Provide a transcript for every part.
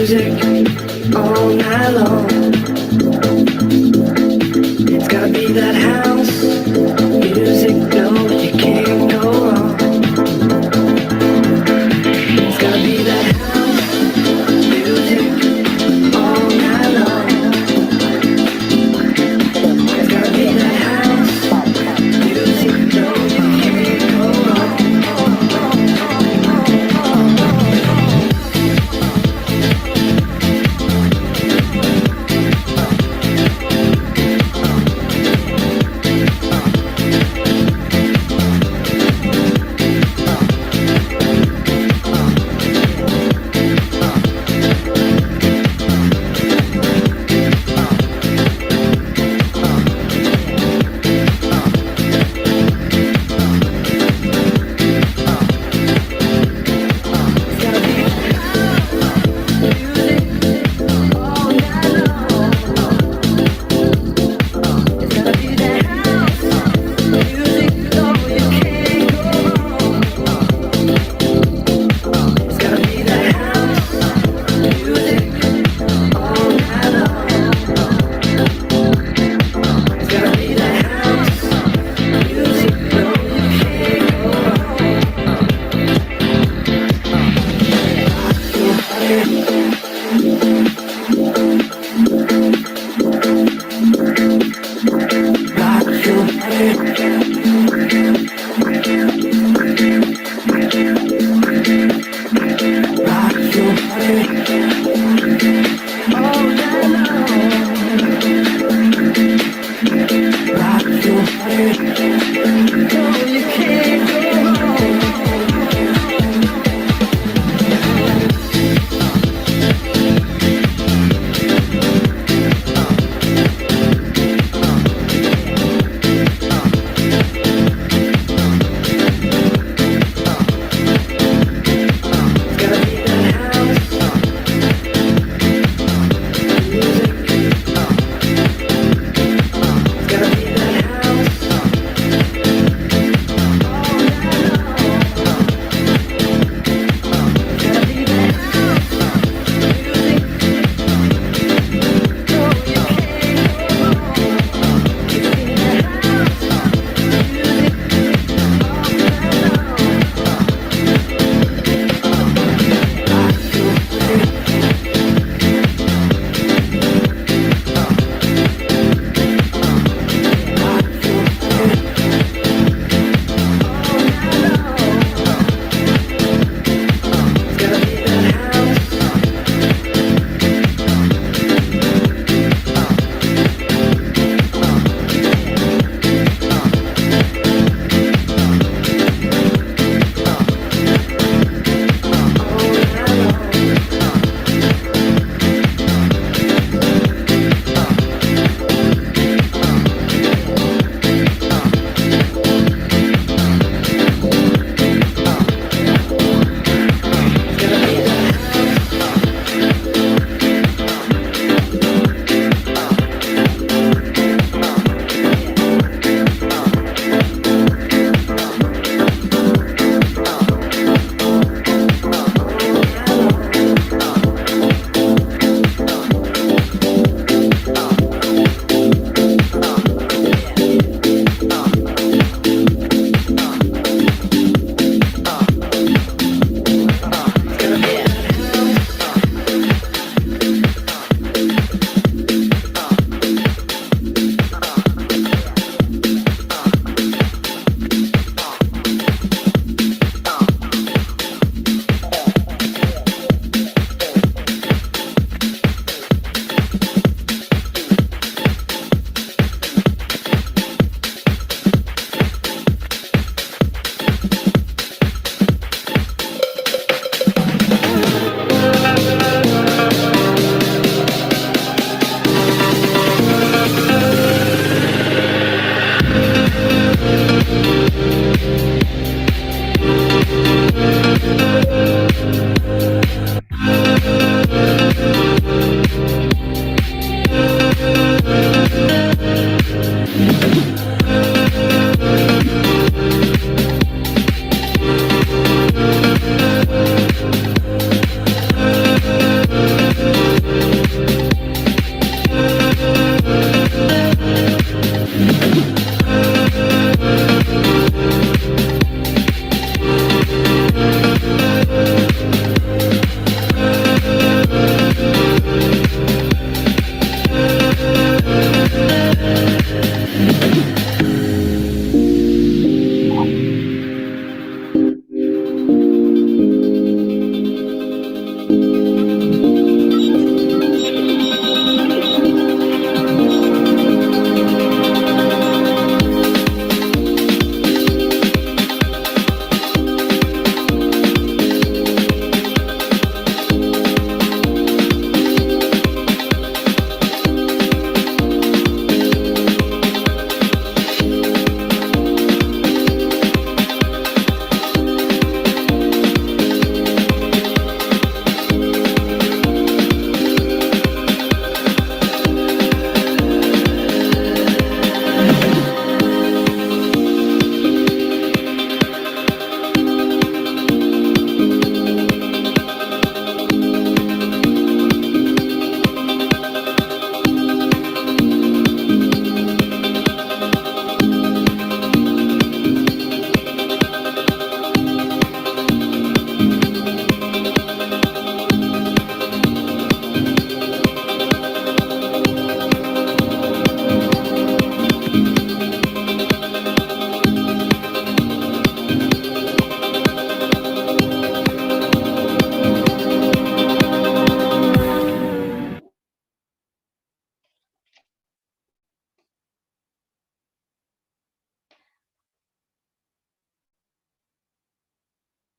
music all night long. It's gotta be that house music, no, you can't go wrong. It's gotta be that house music all night long. It's gotta be that house music, no, you can't go wrong.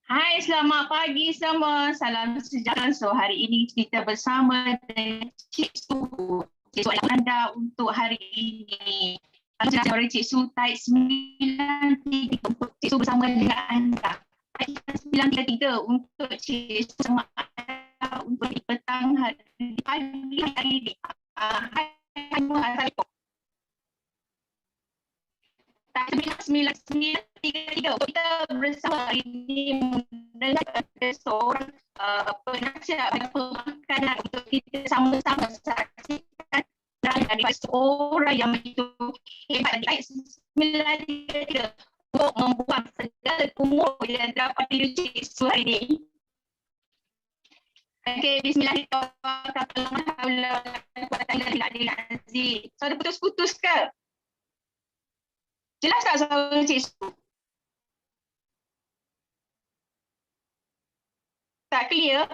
Hai, selamat pagi semua. Salam sejahtera. So, hari ini kita bersama dengan Cik Su. Cik Su anda untuk hari ini. Suara Cik Su type 93 untuk Cik Su bersama dengan anda. Type 93 untuk Cik Su bersama anda untuk di petang hari pagi hari ini. Hai, Assalamualaikum. Sembilan tiga kita bersama hari ini mendengar ada seorang penasihat pemakanan untuk kita sama-sama saksikan dari seorang yang begitu hebat di ayat 933 untuk membuang segala umur yang dapat diuji suara ini. Okey, bismillahirrahmanirrahim. So, ada putus-putus ke? Jelas tak suara Cik Su? Tak clear?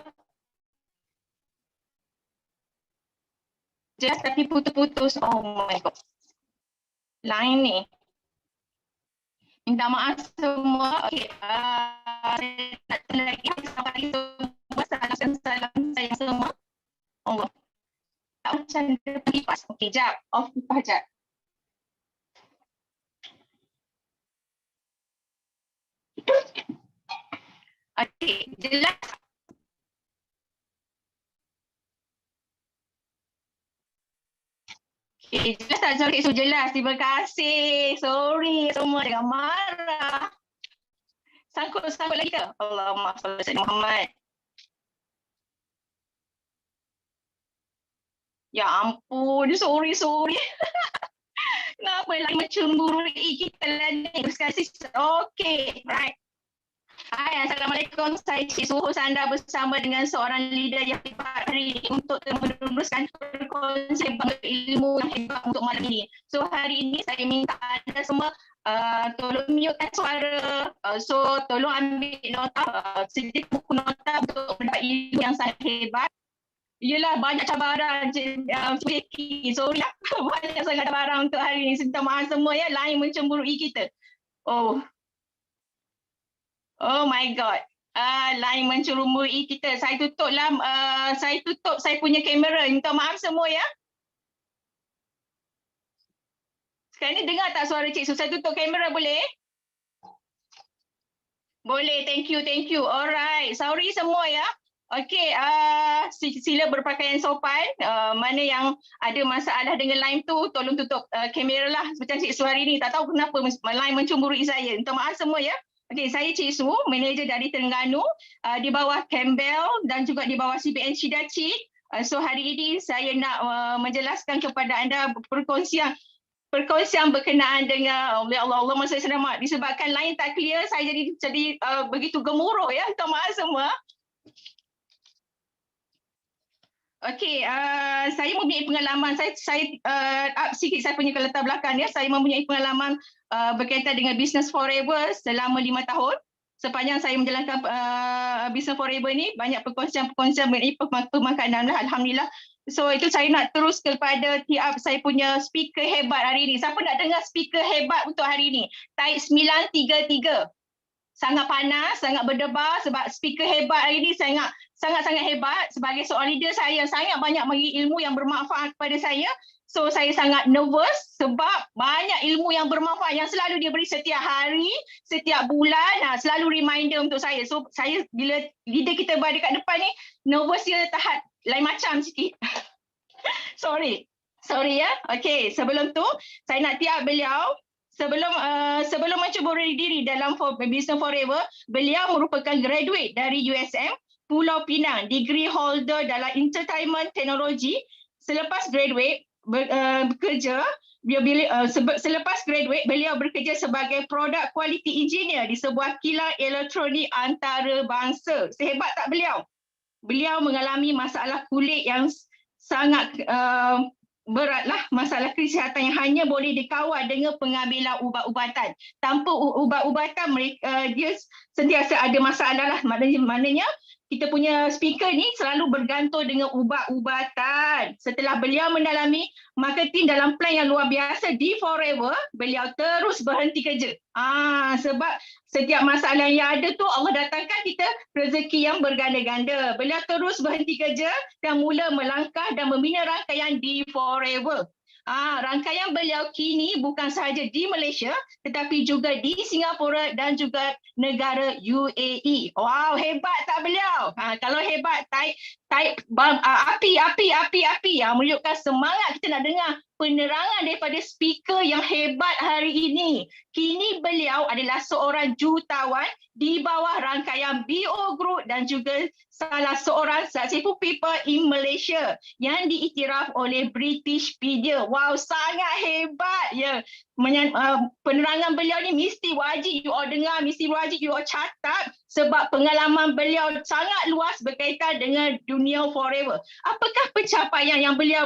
Jelas tapi putus-putus. Oh my god. Line ni. Minta maaf semua. Okey. Saya nak lagi sampai semua salam saya semua. Allah. Tak macam depan kipas. Okey, jap. Off kipas jap. Okey, jelas. Okay, jelas tak Cik Su? Jelas. Terima kasih. Sorry semua jangan marah. Sangkut-sangkut lagi ke? Allahumma salli ala Muhammad. Ya ampun, sorry. Kenapa lagi mencemburui kita lah ni? Okay, right. Hai, Assalamualaikum. Saya Cik Suhus anda bersama dengan seorang leader yang hebat hari ini untuk meneruskan perkongsian ilmu yang hebat untuk malam ini. So, hari ini saya minta anda semua tolong mutekan suara. So, tolong ambil nota, sedikit buku nota untuk mendapat ilmu yang sangat hebat. Yelah, banyak cabaran Vicky. Sorry lah. Banyak sangat cabaran untuk hari ini. Minta maaf semua ya, lain mencemburui kita. Oh my god. Lain mencemburui kita. Saya tutup saya punya kamera. Minta maaf semua ya. Sekarang ni dengar tak suara Cik Su? Saya tutup kamera boleh? Boleh, thank you. Alright, sorry semua ya. Okey, sila berpakaian sopan. Mana yang ada masalah dengan line tu, tolong tutup kamera lah. Macam Cik Su hari ni, tak tahu kenapa line mencemburui saya. Minta maaf semua ya. Okey, saya Cik Su, manager dari Terengganu, di bawah Campbell dan juga di bawah CBN Shidachi. So hari ini saya nak menjelaskan kepada anda perkongsian berkenaan dengan Allah masa selamat. Disebabkan line tak clear, saya jadi begitu gemuruh ya. Minta maaf semua. Okey, saya mempunyai pengalaman. Saya up sikit saya punya latar belakang ya. Saya mempunyai pengalaman berkaitan dengan Business Forever selama 5 tahun. Sepanjang saya menjalankan Business Forever ni, banyak perkongsian mengenai pemakanan. Alhamdulillah. So itu saya nak terus kepada tiap saya punya speaker hebat hari ini. Siapa nak dengar speaker hebat untuk hari ini? Type 933. Sangat panas, sangat berdebar sebab speaker hebat hari ini sangat-sangat hebat. Sebagai seorang leader, saya sangat banyak bagi ilmu yang bermanfaat kepada saya. So saya sangat nervous sebab banyak ilmu yang bermanfaat yang selalu dia beri setiap hari, setiap bulan, selalu reminder untuk saya. So saya bila leader kita berada kat depan ni, nervous dia tahap lain macam sikit. Sorry ya. Okay, sebelum tu saya nak tiap beliau. Sebelum menceburi diri dalam Business Forever, beliau merupakan graduate dari USM Pulau Pinang, degree holder dalam entertainment teknologi. Selepas graduate selepas graduate beliau bekerja sebagai product quality engineer di sebuah kilang elektronik antarabangsa. Sehebat tak beliau? Beliau mengalami masalah kulit yang sangat beratlah, masalah kesihatan yang hanya boleh dikawal dengan pengambilan ubat-ubatan. Tanpa ubat-ubatan dia sentiasa ada masalah lah. Maknanya kita punya speaker ni selalu bergantung dengan ubat-ubatan. Setelah beliau mendalami marketing dalam plan yang luar biasa di Forever, beliau terus berhenti kerja. Sebab setiap masalah yang ada tu Allah datangkan kita rezeki yang berganda-ganda. Beliau terus berhenti kerja dan mula melangkah dan membina rangkaian di Forever. Rangkaian beliau kini bukan sahaja di Malaysia tetapi juga di Singapura dan juga negara UAE. Wow, hebat tak beliau? Kalau hebat, type api. Menunjukkan semangat kita nak dengar penerangan daripada speaker yang hebat hari ini. Kini beliau adalah seorang jutawan di bawah rangkaian BO Group dan juga salah seorang successful people in Malaysia yang diiktiraf oleh British Media. Wow, sangat hebat ya. Penerangan beliau ni mesti wajib you all dengar, mesti wajib you all catat sebab pengalaman beliau sangat luas berkaitan dengan dunia Forever. Apakah pencapaian yang beliau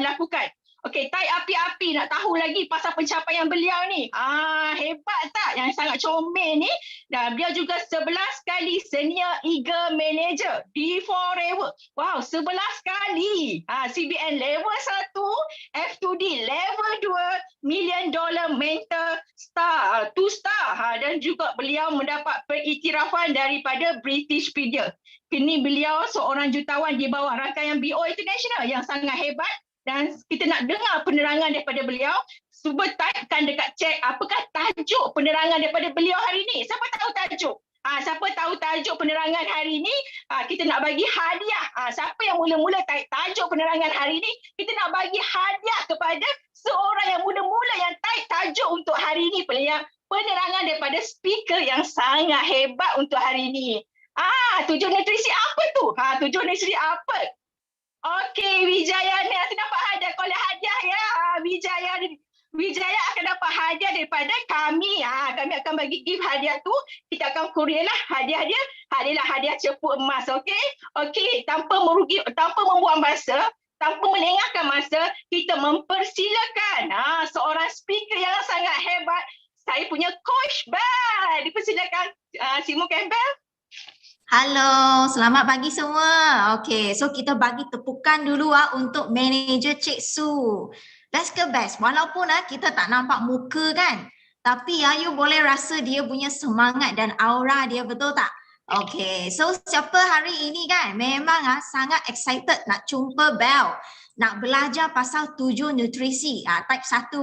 lakukan? Okey, type api-api nak tahu lagi pasal pencapaian beliau ni. Hebat tak? Yang sangat comel ni. Dan beliau juga 11 kali senior eager manager di Forever. Wow, 11 kali. CBN level 1, F2D level 2, $1 million mentor star, 2 star. Dan juga beliau mendapat pengiktirafan daripada British Media. Kini beliau seorang jutawan di bawah rangkaian BO International yang sangat hebat. Dan kita nak dengar penerangan daripada beliau. Cuba typekan dekat chat apakah tajuk penerangan daripada beliau hari ini. Siapa tahu tajuk? Siapa tahu tajuk penerangan hari ini? Kita nak bagi hadiah. Siapa yang mula-mula type tajuk penerangan hari ini? Kita nak bagi hadiah kepada seorang yang mula-mula yang type tajuk untuk hari ini. Penerangan daripada speaker yang sangat hebat untuk hari ini. Tujuh nutrisi apa tu? Tujuh nutrisi apa? Okey, Wijaya ni nanti dapat hadiah. Kalau hadiah ya, Wijaya akan dapat hadiah daripada kami. Kami akan bagi gift hadiah tu. Kita akan courier lah hadiah dia. Adalah hadiah cepu emas, okey? Okey, tanpa membuang masa, tanpa melengahkan masa, kita mempersilakan seorang speaker yang sangat hebat. Saya punya Coach Bel. Dipersilakan Simo Campbell. Halo, selamat pagi semua. Okey, so kita bagi tepukan dulu untuk manager Cik Su. Best ke best, walaupun kita tak nampak muka kan, tapi you boleh rasa dia punya semangat dan aura dia, betul tak? Okey, so siapa hari ini kan memang sangat excited nak jumpa Bel, nak belajar pasal 7 nutrisi, type 1.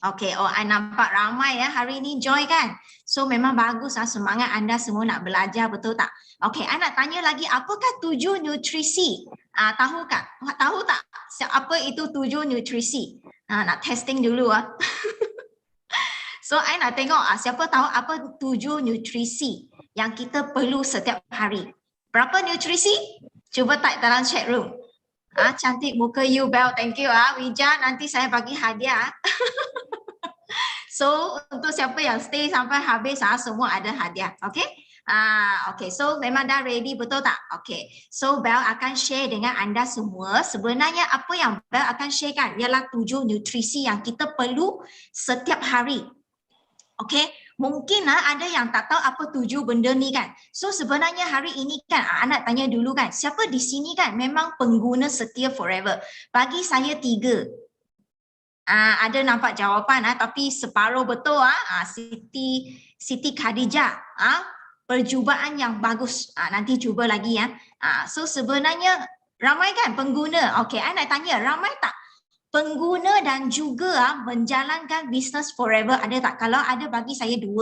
Okey, I nampak ramai hari ini join kan. So memang bagus semangat anda semua nak belajar, betul tak? Okey, I nak tanya lagi, apakah 7 nutrisi? Tahu tak? Apa itu 7 nutrisi? Nak testing dulu So I nak tengok siapa tahu apa 7 nutrisi yang kita perlu setiap hari. Berapa nutrisi? Cuba type dalam chat room. Cantik muka you Bel, thank you Wija, nanti saya bagi hadiah. So untuk siapa yang stay sampai habis semua ada hadiah, okay? Okay, so memang dah ready, betul tak? Okay, so Bel akan share dengan anda semua. Sebenarnya apa yang Bel akan share kan ialah 7 nutrisi yang kita perlu setiap hari. Okay, mungkin ada yang tak tahu apa 7 benda ni kan. So sebenarnya hari ini kan anak tanya dulu kan, siapa di sini kan memang pengguna setia Forever? Bagi saya 3. Ada nampak jawapan tapi separuh betul Siti Khadijah, percubaan yang bagus. Nanti cuba lagi so sebenarnya ramai kan pengguna. Okey, I nak tanya, ramai tak pengguna dan juga menjalankan bisnes Forever? Ada tak? Kalau ada bagi saya 2.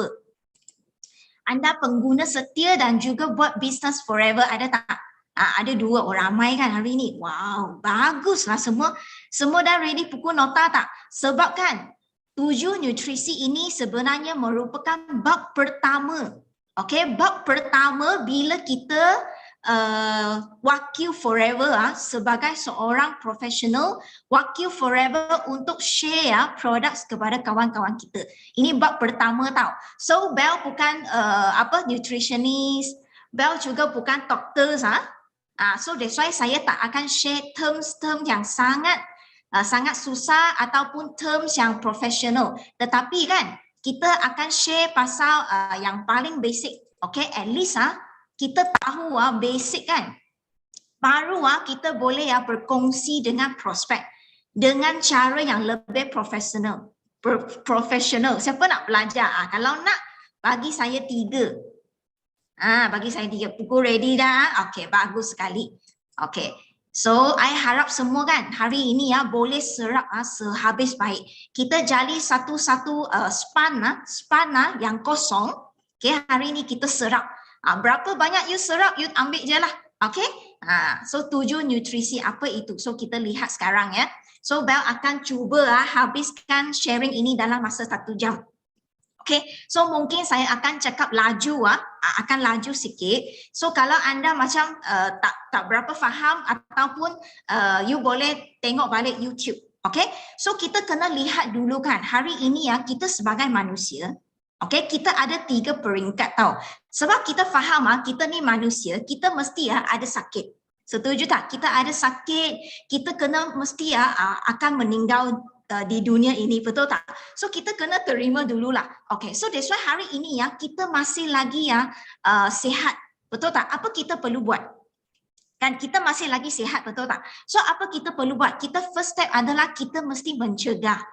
Anda pengguna setia dan juga buat bisnes Forever, ada tak? Ada 2 orang ramai kan hari ni. Wow, baguslah semua dah ready pukul nota tak? Sebab kan 7 nutrisi ini sebenarnya merupakan bab pertama. Okey, bab pertama bila kita wakil Forever sebagai seorang profesional, wakil Forever untuk share produk kepada kawan-kawan kita. Ini bab pertama tau. So Bel bukan nutritionist, Bel juga bukan doktor so that's why saya tak akan share terms-term yang sangat susah ataupun terms yang profesional. Tetapi kan kita akan share pasal yang paling basic. Okay, at least kita tahu basic kan. Baru kita boleh berkongsi dengan prospek dengan cara yang lebih profesional. Siapa nak belajar? Kalau nak, bagi saya 3. Bagi saya 3. Pukul ready dah. Okey, bagus sekali. Okey. So, I harap semua kan hari ini boleh serap sehabis baik. Kita jali satu-satu span yang kosong. Okey, hari ini kita serap. Berapa banyak you serap, you ambil je lah. Okey. So 7 nutrisi apa itu? So kita lihat sekarang ya. So Bel akan cuba habiskan sharing ini dalam masa 1 jam. Okay, so mungkin saya akan cakap laju akan laju sikit. So kalau anda macam tak berapa faham ataupun you boleh tengok balik YouTube. Okay, so kita kena lihat dulu kan hari ini kita sebagai manusia. Okay, kita ada 3 peringkat tau. Sebab kita faham kita ni manusia, kita mesti ada sakit. Setuju tak? Kita ada sakit, kita kena mesti akan meninggal di dunia ini, betul tak? So kita kena terima dululah. Okay, so that's why hari ini kita masih lagi sihat, betul tak? Apa kita perlu buat? Kan kita masih lagi sihat, betul tak? So apa kita perlu buat? Kita first step adalah kita mesti mencegah.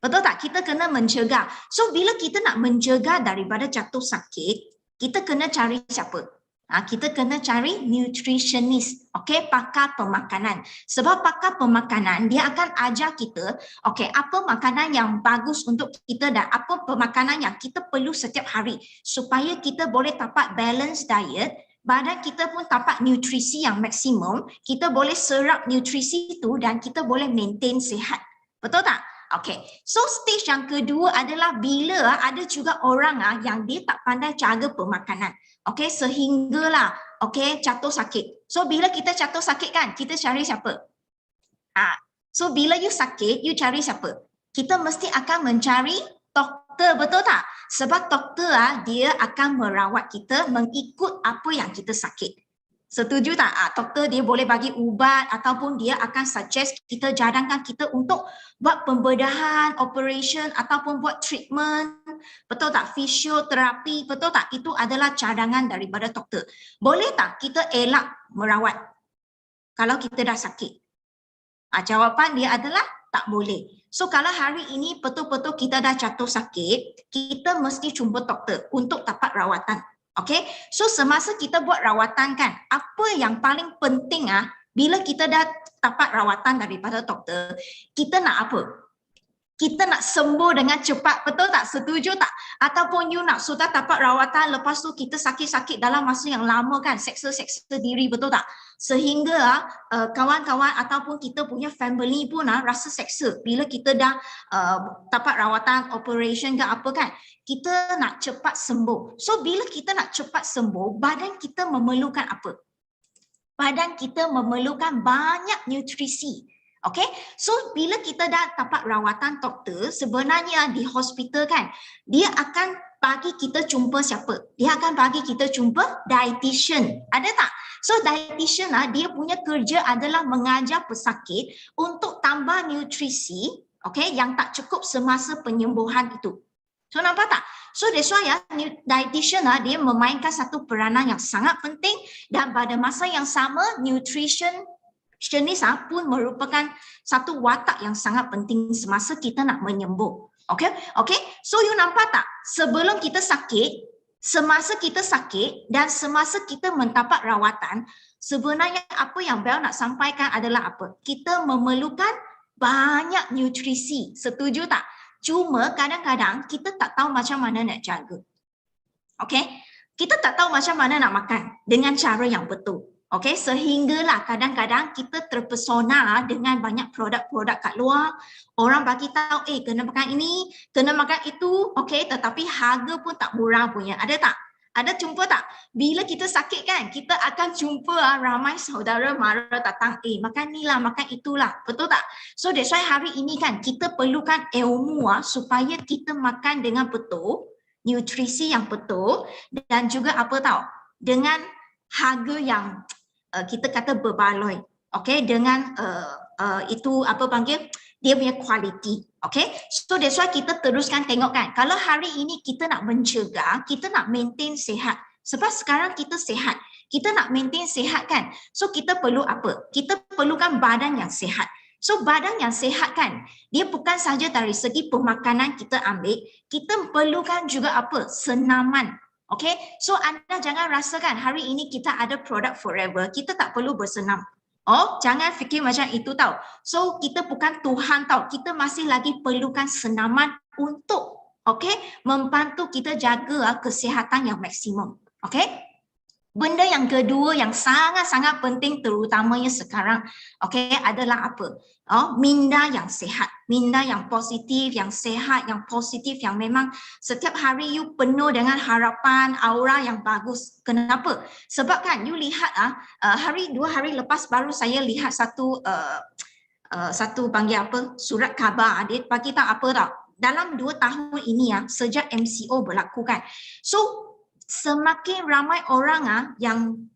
Betul tak? Kita kena mencegah. So bila kita nak mencegah daripada jatuh sakit, kita kena cari siapa? Kita kena cari nutritionist, okay, pakar pemakanan. Sebab pakar pemakanan dia akan ajar kita, okay, apa makanan yang bagus untuk kita dan apa pemakanan yang kita perlu setiap hari supaya kita boleh dapat balance diet, badan kita pun dapat nutrisi yang maksimum, kita boleh serap nutrisi itu dan kita boleh maintain sihat. Betul tak? Okay, so stage yang kedua adalah bila ada juga orang yang dia tak pandai jaga pemakanan. Okay, sehinggalah jatuh sakit. So bila kita jatuh sakit kan, kita cari siapa? So bila you sakit, you cari siapa? Kita mesti akan mencari doktor, betul tak? Sebab doktor dia akan merawat kita mengikut apa yang kita sakit. Setuju tak? Doktor dia boleh bagi ubat ataupun dia akan suggest kita, cadangkan kita untuk buat pembedahan, operation ataupun buat treatment. Betul tak? Fisioterapi, betul tak? Itu adalah cadangan daripada doktor. Boleh tak kita elak merawat kalau kita dah sakit? Jawapan dia adalah tak boleh. So kalau hari ini betul-betul kita dah jatuh sakit, kita mesti jumpa doktor untuk dapat rawatan. Okay, so semasa kita buat rawatan kan, apa yang paling penting bila kita dah dapat rawatan daripada doktor, kita nak apa? Kita nak sembuh dengan cepat, betul tak? Setuju tak? Ataupun you nak sudah dapat rawatan, lepas tu kita sakit-sakit dalam masa yang lama kan, seksa-seksa diri, betul tak? Sehingga kawan-kawan ataupun kita punya family pun rasa seksa bila kita dah dapat rawatan, operation ke apa kan, kita nak cepat sembuh. So bila kita nak cepat sembuh, badan kita memerlukan apa? Badan kita memerlukan banyak nutrisi. Okay, so bila kita dah dapat rawatan doktor, sebenarnya di hospital kan, dia akan bagi kita jumpa siapa? Dia akan bagi kita jumpa dietitian. Ada tak? So dietitian dia punya kerja adalah mengajar pesakit untuk tambah nutrisi, okay, yang tak cukup semasa penyembuhan itu. So nampak tak? So that's why dietitian dia memainkan satu peranan yang sangat penting dan pada masa yang sama nutritionist pun merupakan satu watak yang sangat penting semasa kita nak menyembuh. Okay? Okay? So you nampak tak? Sebelum kita sakit, semasa kita sakit dan semasa kita mendapat rawatan, sebenarnya apa yang Bel nak sampaikan adalah apa? Kita memerlukan banyak nutrisi. Setuju tak? Cuma kadang-kadang kita tak tahu macam mana nak jaga. Okay? Kita tak tahu macam mana nak makan dengan cara yang betul. Okay? Sehinggalah kadang-kadang kita terpesona dengan banyak produk-produk kat luar. Orang bagi tahu, kena makan ini, kena makan itu. Okay? Tetapi harga pun tak murah punya. Ada tak? Ada jumpa tak? Bila kita sakit kan, kita akan jumpa ramai saudara mara datang, makan ni lah, makan itulah. Betul tak? So that's why hari ini kan, kita perlukan ilmu supaya kita makan dengan betul, nutrisi yang betul dan juga apa tahu, dengan harga yang kita kata berbaloi. Okay? Dengan itu apa panggil, dia punya kualiti. Okay, so that's why kita teruskan tengok kan, kalau hari ini kita nak mencegah, kita nak maintain sihat. Sebab sekarang kita sihat, Kita nak maintain sihat kan? So kita perlu apa? Kita perlukan badan yang sihat. So badan yang sihat kan, dia bukan saja dari segi pemakanan kita ambil, kita perlukan juga apa? Senaman. Okay, so anda jangan rasakan hari ini kita ada produk forever, kita tak perlu bersenam. Oh, jangan fikir macam itu tau. So kita bukan Tuhan tau, kita masih lagi perlukan senaman untuk membantu kita jaga kesihatan yang maksimum. Okay? Benda yang kedua yang sangat-sangat penting terutamanya sekarang adalah apa? Minda yang sihat, minda yang positif, yang sihat, yang positif, yang memang setiap hari you penuh dengan harapan, aura yang bagus. Kenapa? Sebab kan you lihat dua hari lepas baru saya lihat satu panggil apa? Surat khabar dia bagi tahu apa tau? Dalam 2 tahun ini sejak MCO berlaku kan. So semakin ramai orang yang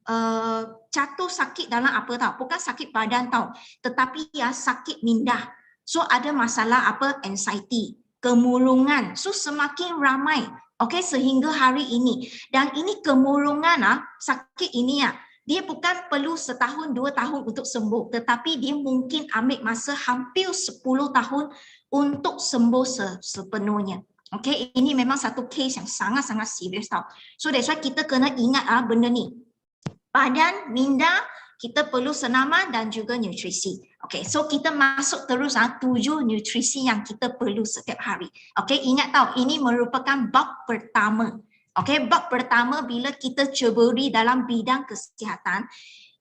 jatuh sakit dalam apa tau, bukan sakit badan tau, tetapi sakit minda. So ada masalah apa? Anxiety, kemurungan. So semakin ramai, sehingga hari ini. Dan ini kemurungan sakit ini dia bukan perlu 1 tahun 2 tahun untuk sembuh, tetapi dia mungkin ambil masa hampir 10 tahun untuk sembuh sepenuhnya. Okay, ini memang satu case yang sangat-sangat serius tau. So that's why kita kena ingat benda ni. Badan, minda, kita perlu senaman dan juga nutrisi. Okay, so kita masuk terus 7 nutrisi yang kita perlu setiap hari. Okay, ingat tau, ini merupakan bab pertama. Okay, bab pertama bila kita ceburi dalam bidang kesihatan,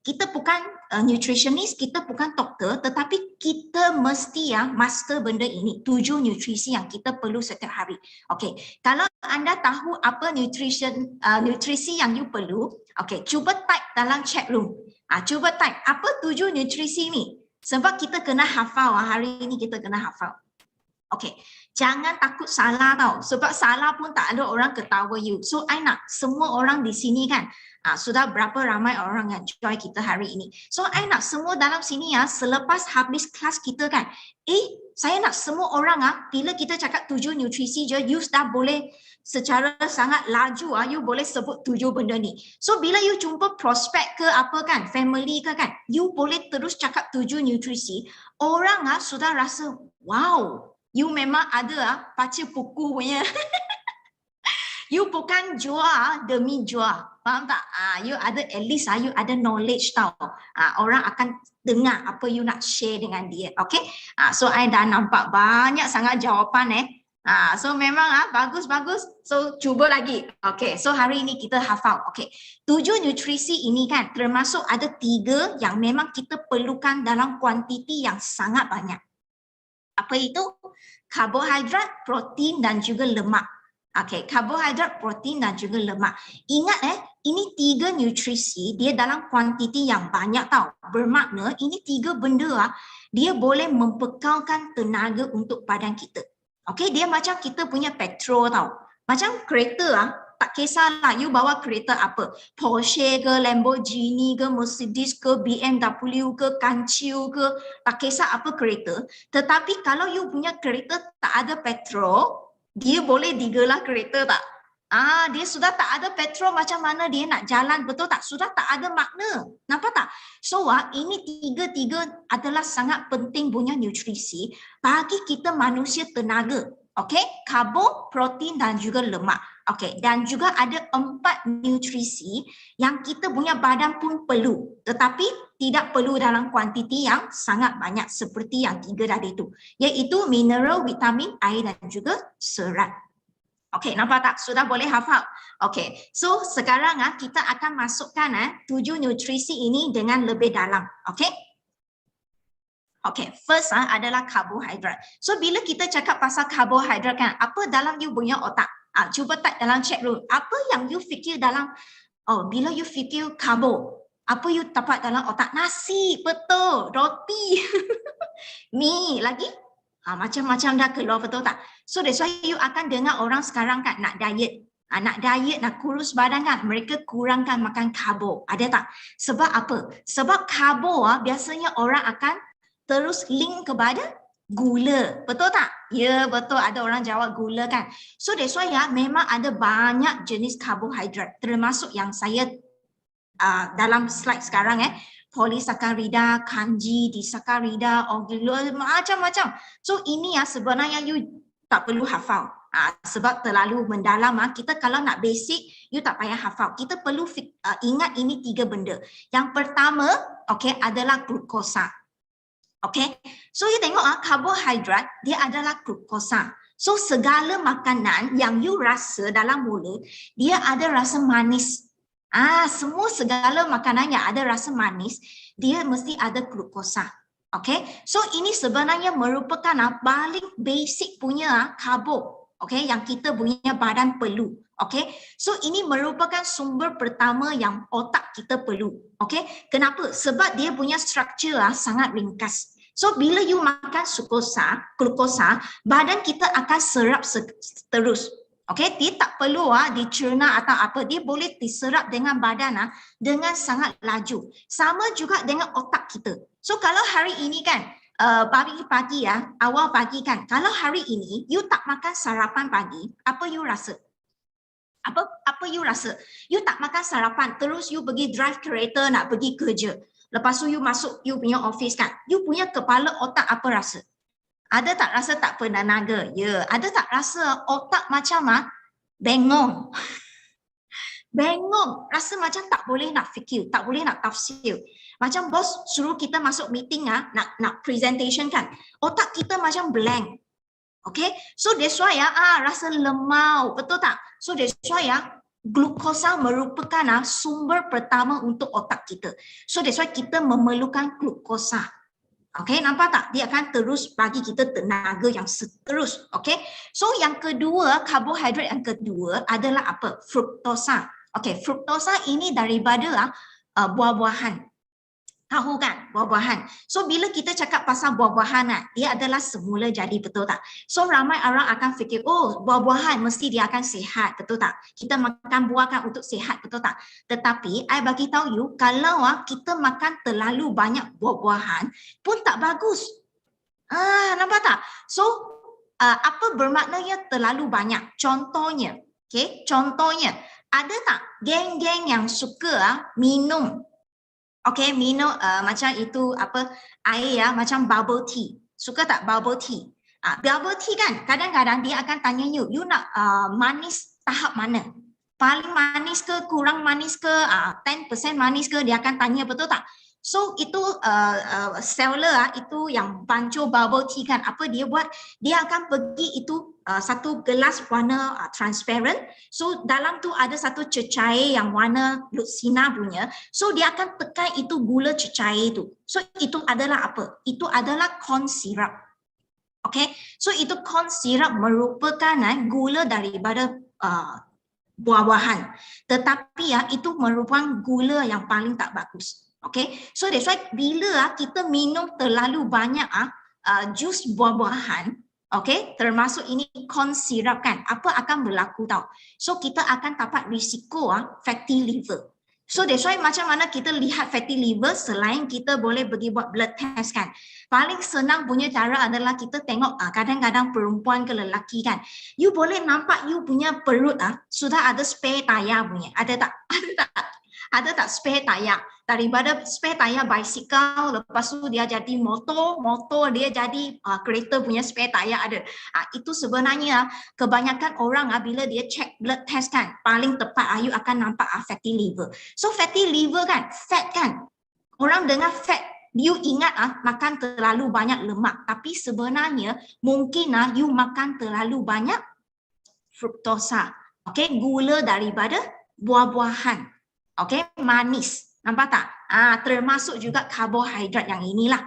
kita bukan nutritionist, kita bukan doktor, tetapi kita mesti master benda ini. 7 nutrisi yang kita perlu setiap hari. Okay, kalau anda tahu apa nutrisi yang you perlu, okay, cuba type dalam chat room. Cuba type apa 7 nutrisi ni. Sebab kita kena hafal, hari ini kita kena hafal. Okay, jangan takut salah tau. Sebab salah pun tak ada orang ketawa you. So I nak semua orang di sini kan, sudah berapa ramai orang yang join kita hari ini. So I nak semua dalam sini selepas habis kelas kita kan, saya nak semua orang bila kita cakap 7 nutrisi je, you dah boleh secara sangat laju you boleh sebut 7 benda ni. So bila you jumpa prospek ke apa kan, family ke kan, you boleh terus cakap 7 nutrisi. Orang sudah rasa, wow, you memang ada baca buku punya. You bukan jual demi jual. Faham tak? You ada at least you ada knowledge tau. Orang akan dengar apa you nak share dengan dia. Okay? So I dah nampak banyak sangat jawapan so memang bagus-bagus. So cuba lagi. Okay, so hari ini kita hafal. Okay, 7 nutrisi ini kan termasuk ada 3 yang memang kita perlukan dalam kuantiti yang sangat banyak. Apa itu? Karbohidrat, protein dan juga lemak. Okay, karbohidrat, protein dan juga lemak. Ingat ini 3 nutrisi dia dalam kuantiti yang banyak tau. Bermakna ini 3 benda dia boleh membekalkan tenaga untuk badan kita. Okay, dia macam kita punya petrol tau. Macam kereta tak kisahlah you bawa kereta apa. Porsche ke, Lamborghini ke, Mercedes ke, BMW ke, Kanciu ke, tak kisah apa kereta. Tetapi kalau you punya kereta tak ada petrol, dia boleh digelar kereta tak? Dia sudah tak ada petrol, macam mana dia nak jalan, betul tak? Sudah tak ada makna. Nampak tak? So ini tiga adalah sangat penting punya nutrisi bagi kita manusia tenaga. Okay, karbo, protein dan juga lemak. Okay, dan juga ada 4 nutrisi yang kita punya badan pun perlu, tetapi tidak perlu dalam kuantiti yang sangat banyak seperti yang 3 tadi itu, iaitu mineral, vitamin, air dan juga serat. Okay, nampak tak? Sudah boleh hafal. Okay, so sekarang kita akan masukkan 7 nutrisi ini dengan lebih dalam. Okay. Okay, first adalah karbohidrat. So bila kita cakap pasal karbohidrat kan, apa dalam you punya otak? Cuba type dalam chat room. Apa yang you fikir dalam, bila you fikir karbo, apa you dapat dalam otak? Nasi, betul, roti, mie, lagi? Macam-macam dah keluar, betul tak? So that's why you akan dengar orang sekarang kan nak diet. Nak diet, nak kurus badan kan, mereka kurangkan makan karbo. Ada tak? Sebab apa? Sebab karbo biasanya orang akan terus link kepada gula. Betul tak? Ya, betul. Ada orang jawab gula kan. So that's why memang ada banyak jenis karbohidrat. Termasuk yang saya dalam slide sekarang Polysaccharida, kanji, disaccharida, macam-macam. So ini sebenarnya you tak perlu hafal. Sebab terlalu mendalam. Kita kalau nak basic, you tak payah hafal. Kita perlu ingat ini 3 benda. Yang pertama, adalah glukosa. So you tengok karbohidrat, dia adalah glukosa. So segala makanan yang you rasa dalam mulut, dia ada rasa manis. Semua segala makanan yang ada rasa manis, dia mesti ada glukosa. So ini sebenarnya merupakan paling basic punya karbo, yang kita punya badan perlu. So ini merupakan sumber pertama yang otak kita perlu. Kenapa? Sebab dia punya structure sangat ringkas. So bila you makan glukosa, badan kita akan serap terus. Dia tak perlu dicerna atau apa, dia boleh diserap dengan badan dengan sangat laju. Sama juga dengan otak kita. So kalau hari ini kan pagi-pagi awal pagi kan, kalau hari ini you tak makan sarapan pagi, apa you rasa? Apa you rasa? You tak makan sarapan, terus you pergi drive kereta nak pergi kerja. Lepas tu you masuk you punya office kan, you punya kepala otak apa rasa? Ada tak rasa tak bertenaga? Ya. Ada tak rasa otak macam bengong? Bengong. Rasa macam tak boleh nak fikir, tak boleh nak tafsir. Macam bos suruh kita masuk meeting nak presentation kan. Otak kita macam blank. So that's why rasa lemau, betul tak? So that's why glukosa merupakan sumber pertama untuk otak kita. So that's why kita memerlukan glukosa. Nampak tak? Dia akan terus bagi kita tenaga yang seterus. So yang kedua, karbohidrat yang kedua adalah apa? Fruktosa. Fruktosa ini daripada buah-buahan. Tahu kan? Buah-buahan. So bila kita cakap pasal buah-buahan, dia adalah semula jadi, betul tak? So ramai orang akan fikir, oh buah-buahan mesti dia akan sihat, betul tak? Kita makan buah kan untuk sihat, betul tak? Tetapi I bagi tahu you, kalau kita makan terlalu banyak buah-buahan pun tak bagus. Nampak tak? So apa bermaknanya terlalu banyak? Contohnya, contohnya, ada tak geng-geng yang suka minum minum macam itu air macam bubble tea. Suka tak bubble tea? Bubble tea kan kadang-kadang dia akan tanya you nak manis tahap mana? Paling manis ke, kurang manis ke, 10% manis ke, dia akan tanya, betul tak? So itu seller itu yang bancuh bubble tea kan, apa dia buat? Dia akan pergi itu satu gelas warna transparent. So dalam tu ada satu cecair yang warna lutsina punya. So dia akan tekan itu gula cecair itu. So itu adalah apa? Itu adalah corn syrup. So itu corn syrup merupakan gula daripada buah-buahan. Tetapi itu merupakan gula yang paling tak bagus. So that's why bila kita minum terlalu banyak jus buah-buahan, termasuk ini corn syrup kan, apa akan berlaku tau? So kita akan dapat risiko fatty liver. So that's why macam mana kita lihat fatty liver selain kita boleh pergi buat blood test kan. Paling senang punya cara adalah kita tengok kadang-kadang perempuan ke lelaki kan. You boleh nampak you punya perut sudah ada spare tayar punya. Ada tak? Ada tak? Ada tak spare tayar? Daripada spare tayar bicycle, lepas tu dia jadi motor dia jadi kereta punya spare tayar ada. Itu sebenarnya kebanyakan orang bila dia check blood test kan, paling tepat you akan nampak fatty liver. So fatty liver kan, fat kan. Orang dengar fat, you ingat makan terlalu banyak lemak, tapi sebenarnya mungkin you makan terlalu banyak fruktosa. Gula daripada buah-buahan. Manis. Nampak tak? Termasuk juga karbohidrat yang inilah.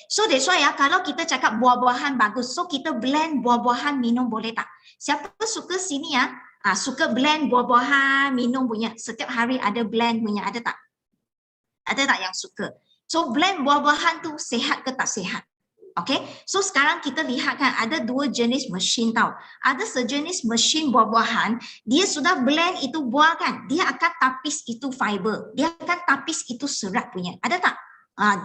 So that's why kalau kita cakap buah-buahan bagus, so kita blend buah-buahan minum boleh tak? Siapa suka sini suka blend buah-buahan minum punya? Setiap hari ada blend punya, ada tak? Ada tak yang suka? So blend buah-buahan tu sihat ke tak sihat? So sekarang kita lihat kan ada dua jenis mesin tau. Ada sejenis mesin buah-buahan, dia sudah blend itu buah kan, dia akan tapis itu fiber, dia akan tapis itu serat punya. Ada tak?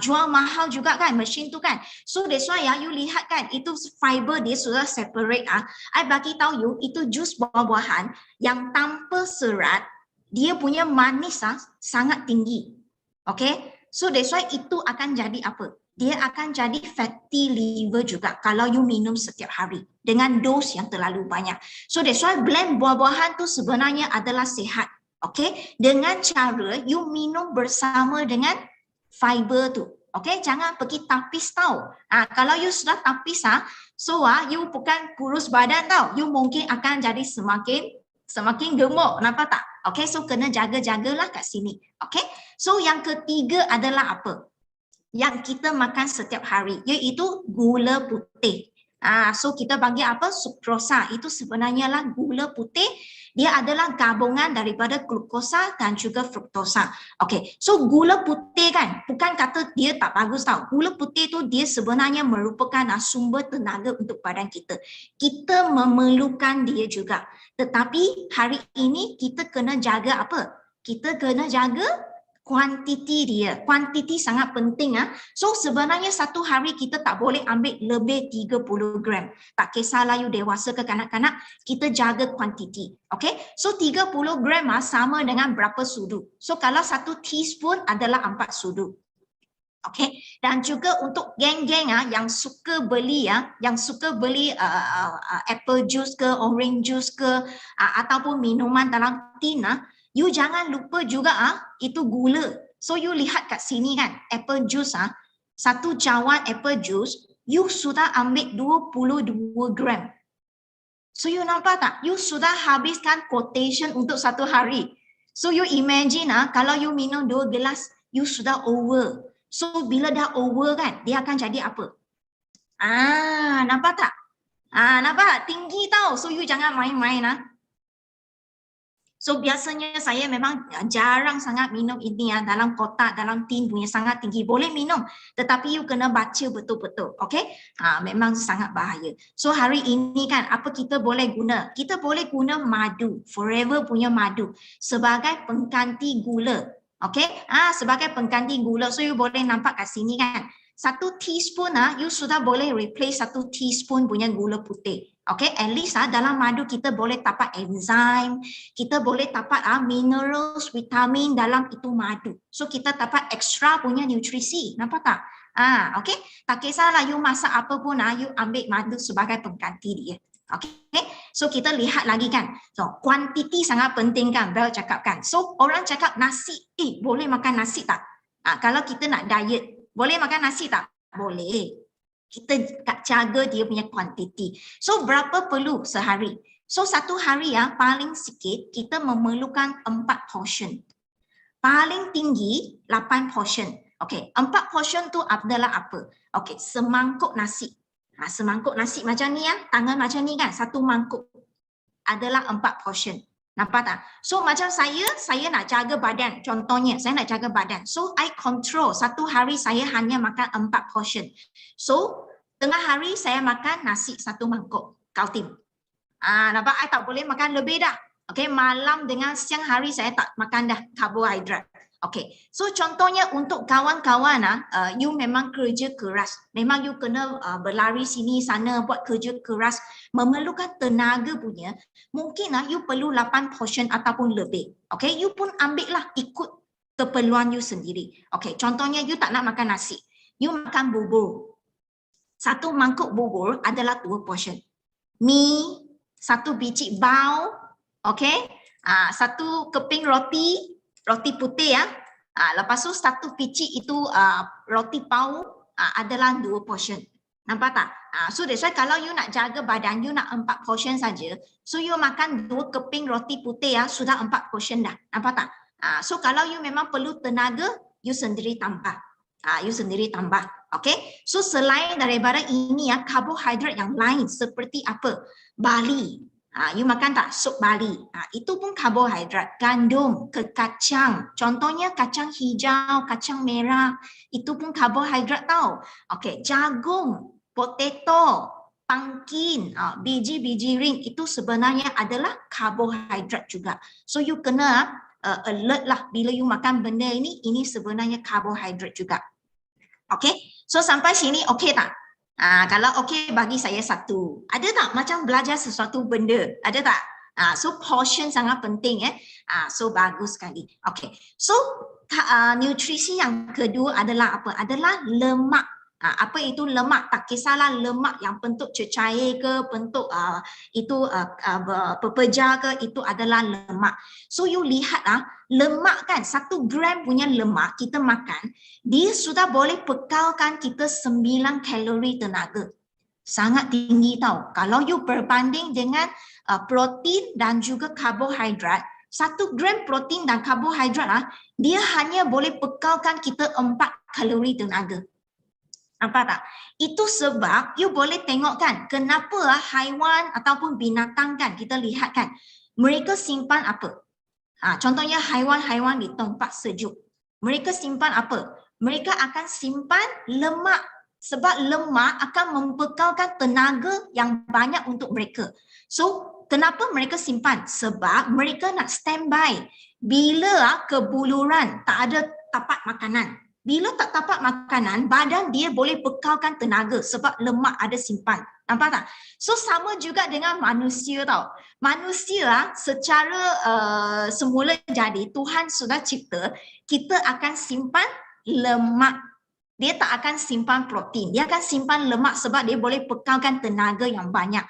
Jual mahal juga kan mesin tu kan. So that's why you lihat kan itu fiber dia sudah separate. I bagi tahu you itu jus buah-buahan yang tanpa serat, dia punya manis sangat tinggi. Okay, so that's why itu akan jadi apa? Dia akan jadi fatty liver juga kalau you minum setiap hari dengan dos yang terlalu banyak. So that's why blend buah-buahan tu sebenarnya adalah sihat. Okay, dengan cara you minum bersama dengan fiber tu. Okay, jangan pergi tapis tau. Kalau you sudah tapis so you bukan kurus badan tau. You mungkin akan jadi semakin gemuk. Nampak tak? Okay, so kena jaga-jagalah kat sini. Okay, so yang ketiga adalah apa? Yang kita makan setiap hari, iaitu gula putih. So kita panggil apa? Sukrosa. Itu sebenarnya lah gula putih. Dia adalah gabungan daripada glukosa dan juga fruktosa. Okay, so gula putih kan, bukan kata dia tak bagus tau. Gula putih tu dia sebenarnya merupakan sumber tenaga untuk badan kita. Kita memerlukan dia juga. Tetapi hari ini kita kena jaga apa? Kita kena jaga kuantiti dia. Kuantiti sangat penting. So sebenarnya satu hari kita tak boleh ambil lebih 30 gram. Tak kisahlah you dewasa ke kanak-kanak, kita jaga kuantiti. Okay, so 30 gram sama dengan berapa sudu? So kalau 1 teaspoon adalah 4 sudu. Okay, dan juga untuk geng-geng yang suka beli apple juice ke, orange juice ke, ataupun minuman dalam tin, you jangan lupa juga itu gula. So you lihat kat sini kan, apple juice satu cawan apple juice you sudah ambil 22 gram. So you nampak tak? You sudah habiskan quotation untuk satu hari. So you imagine kalau you minum 2 gelas, you sudah over. So bila dah over kan, dia akan jadi apa? Nampak tak? Nampak? Tinggi tau. So you jangan main-main. So biasanya saya memang jarang sangat minum ini dalam kotak, dalam tin punya sangat tinggi. Boleh minum, tetapi you kena baca betul-betul. Okay? Memang sangat bahaya. So hari ini kan, apa kita boleh guna? Kita boleh guna madu, Forever punya madu sebagai pengganti gula. Okay? Sebagai pengganti gula. So you boleh nampak kat sini kan. 1 teaspoon you sudah boleh replace 1 teaspoon punya gula putih. Okay, at least dalam madu kita boleh dapat enzim, kita boleh dapat minerals, vitamin dalam itu madu. So kita dapat extra punya nutrisi. Nampak tak? Okay, tak kisahlah you masak apa pun, you ambil madu sebagai pengganti dia. Okay, so kita lihat lagi kan. So kuantiti sangat penting kan, Bel cakap kan. So orang cakap nasi, boleh makan nasi tak? Kalau kita nak diet, boleh makan nasi tak? Boleh. Kita jaga dia punya kuantiti. So berapa perlu sehari? So satu hari paling sikit kita memerlukan 4 portion. Paling tinggi 8 portion. Okay, 4 portion tu adalah apa? Okay, semangkuk nasi. Semangkuk nasi macam ni tangan macam ni kan, satu mangkuk adalah 4 portion. Nampak tak? So macam saya nak jaga badan. Contohnya, saya nak jaga badan. So I control, satu hari saya hanya makan 4 portion. So tengah hari saya makan nasi 1 mangkuk. Kau tim. Nampak? I tak boleh makan lebih dah. Okay, malam dengan siang hari saya tak makan dah karbohidrat. Okay, so contohnya untuk kawan-kawan you memang kerja keras. Memang you kena berlari sini sana buat kerja keras. Memerlukan tenaga punya. Mungkin you perlu 8 portion ataupun lebih. Okay, you pun ambil lah ikut keperluan you sendiri. Okay, contohnya you tak nak makan nasi. You makan bubur. 1 mangkuk bubur adalah 2 portion. Mi, 1 biji bau. Okay, 1 keping roti putih lepas tu 1 biji itu roti bau adalah 2 portion. Nampak tak? So that's why kalau you nak jaga badan, you nak 4 portion saja. So you makan 2 keping roti putih sudah 4 portion dah. Nampak tak? So kalau you memang perlu tenaga, you sendiri tambah. Okay? So selain daripada ini karbohidrat yang lain seperti apa? Barley. You makan tak sup barley? Itu pun karbohidrat. Gandum, kacang. Contohnya kacang hijau, kacang merah. Itu pun karbohidrat tau. Okay, jagung, potato, pumpkin, biji-biji ring. Itu sebenarnya adalah karbohidrat juga. So you kena alert lah bila you makan benda ini sebenarnya karbohidrat juga. Okay, so sampai sini okay tak? Kalau okey bagi saya 1. Ada tak macam belajar sesuatu benda? Ada tak? So portion sangat penting so bagus sekali. Okay. So nutrisi yang kedua adalah apa? Adalah lemak. Apa itu lemak? Tak kisahlah lemak yang bentuk cecair ke, bentuk pepeja ke, itu adalah lemak. So you lihat lemak kan, 1 gram punya lemak kita makan, dia sudah boleh bekalkan kita 9 kalori tenaga. Sangat tinggi tau. Kalau you berbanding dengan protein dan juga karbohidrat, 1 gram protein dan karbohidrat dia hanya boleh bekalkan kita 4 kalori tenaga. Nampak tak? Itu sebab you boleh tengok kan, kenapa haiwan ataupun binatang kan, kita lihat kan, mereka simpan apa? Contohnya haiwan-haiwan di tempat sejuk. Mereka simpan apa? Mereka akan simpan lemak. Sebab lemak akan membekalkan tenaga yang banyak untuk mereka. So, kenapa mereka simpan? Sebab mereka nak standby. Bila kebuluran tak ada tapak makanan, bila tak dapat makanan, badan dia boleh bekalkan tenaga sebab lemak ada simpan. Nampak tak? So sama juga dengan manusia tau. Manusia secara semula jadi, Tuhan sudah cipta, kita akan simpan lemak. Dia tak akan simpan protein. Dia akan simpan lemak sebab dia boleh bekalkan tenaga yang banyak.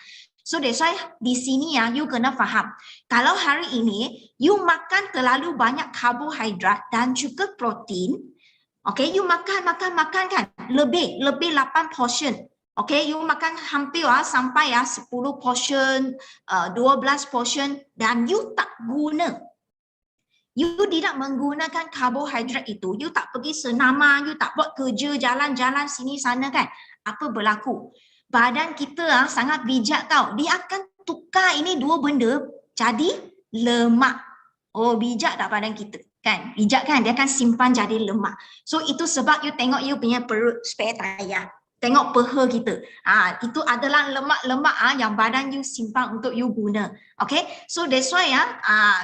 So that's why di sini you kena faham. Kalau hari ini you makan terlalu banyak karbohidrat dan juga protein, okay, you makan kan, lebih 8 portion. Okay, you makan hampir sampai 10 portion, 12 portion dan you tak guna. You tidak menggunakan karbohidrat itu, you tak pergi senama, you tak buat kerja jalan-jalan sini sana kan. Apa berlaku? Badan kita sangat bijak tau. Dia akan tukar ini dua benda jadi lemak. Oh, bijak tak badan kita? Kan? Bijak kan? Dia akan simpan jadi lemak. So itu sebab you tengok you punya perut spare tayar. Tengok peha kita. Itu adalah lemak-lemak yang badan you simpan untuk you guna. Okay? So that's why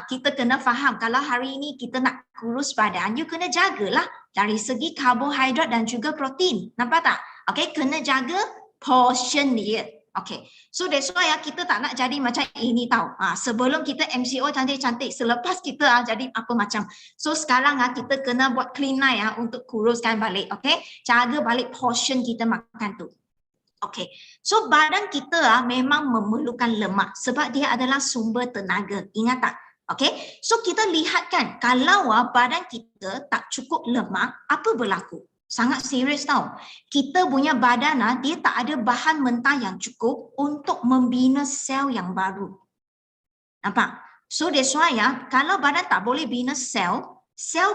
kita kena faham kalau hari ini kita nak kurus badan, you kena jagalah dari segi karbohidrat dan juga protein. Nampak tak? Okay? Kena jaga portion dia. Okay. So that's why kita tak nak jadi macam ini tau. Sebelum kita MCO cantik-cantik, selepas kita jadi apa macam. So sekarang kita kena buat clean line untuk kuruskan balik. Okay. Jaga balik portion kita makan tu. Okay. So badan kita memang memerlukan lemak sebab dia adalah sumber tenaga. Ingat tak? Okay. So kita lihat kan, kalau badan kita tak cukup lemak, apa berlaku? Sangat serius tau. Kita punya badan dia tak ada bahan mentah yang cukup untuk membina sel yang baru. Nampak? So that's why kalau badan tak boleh bina sel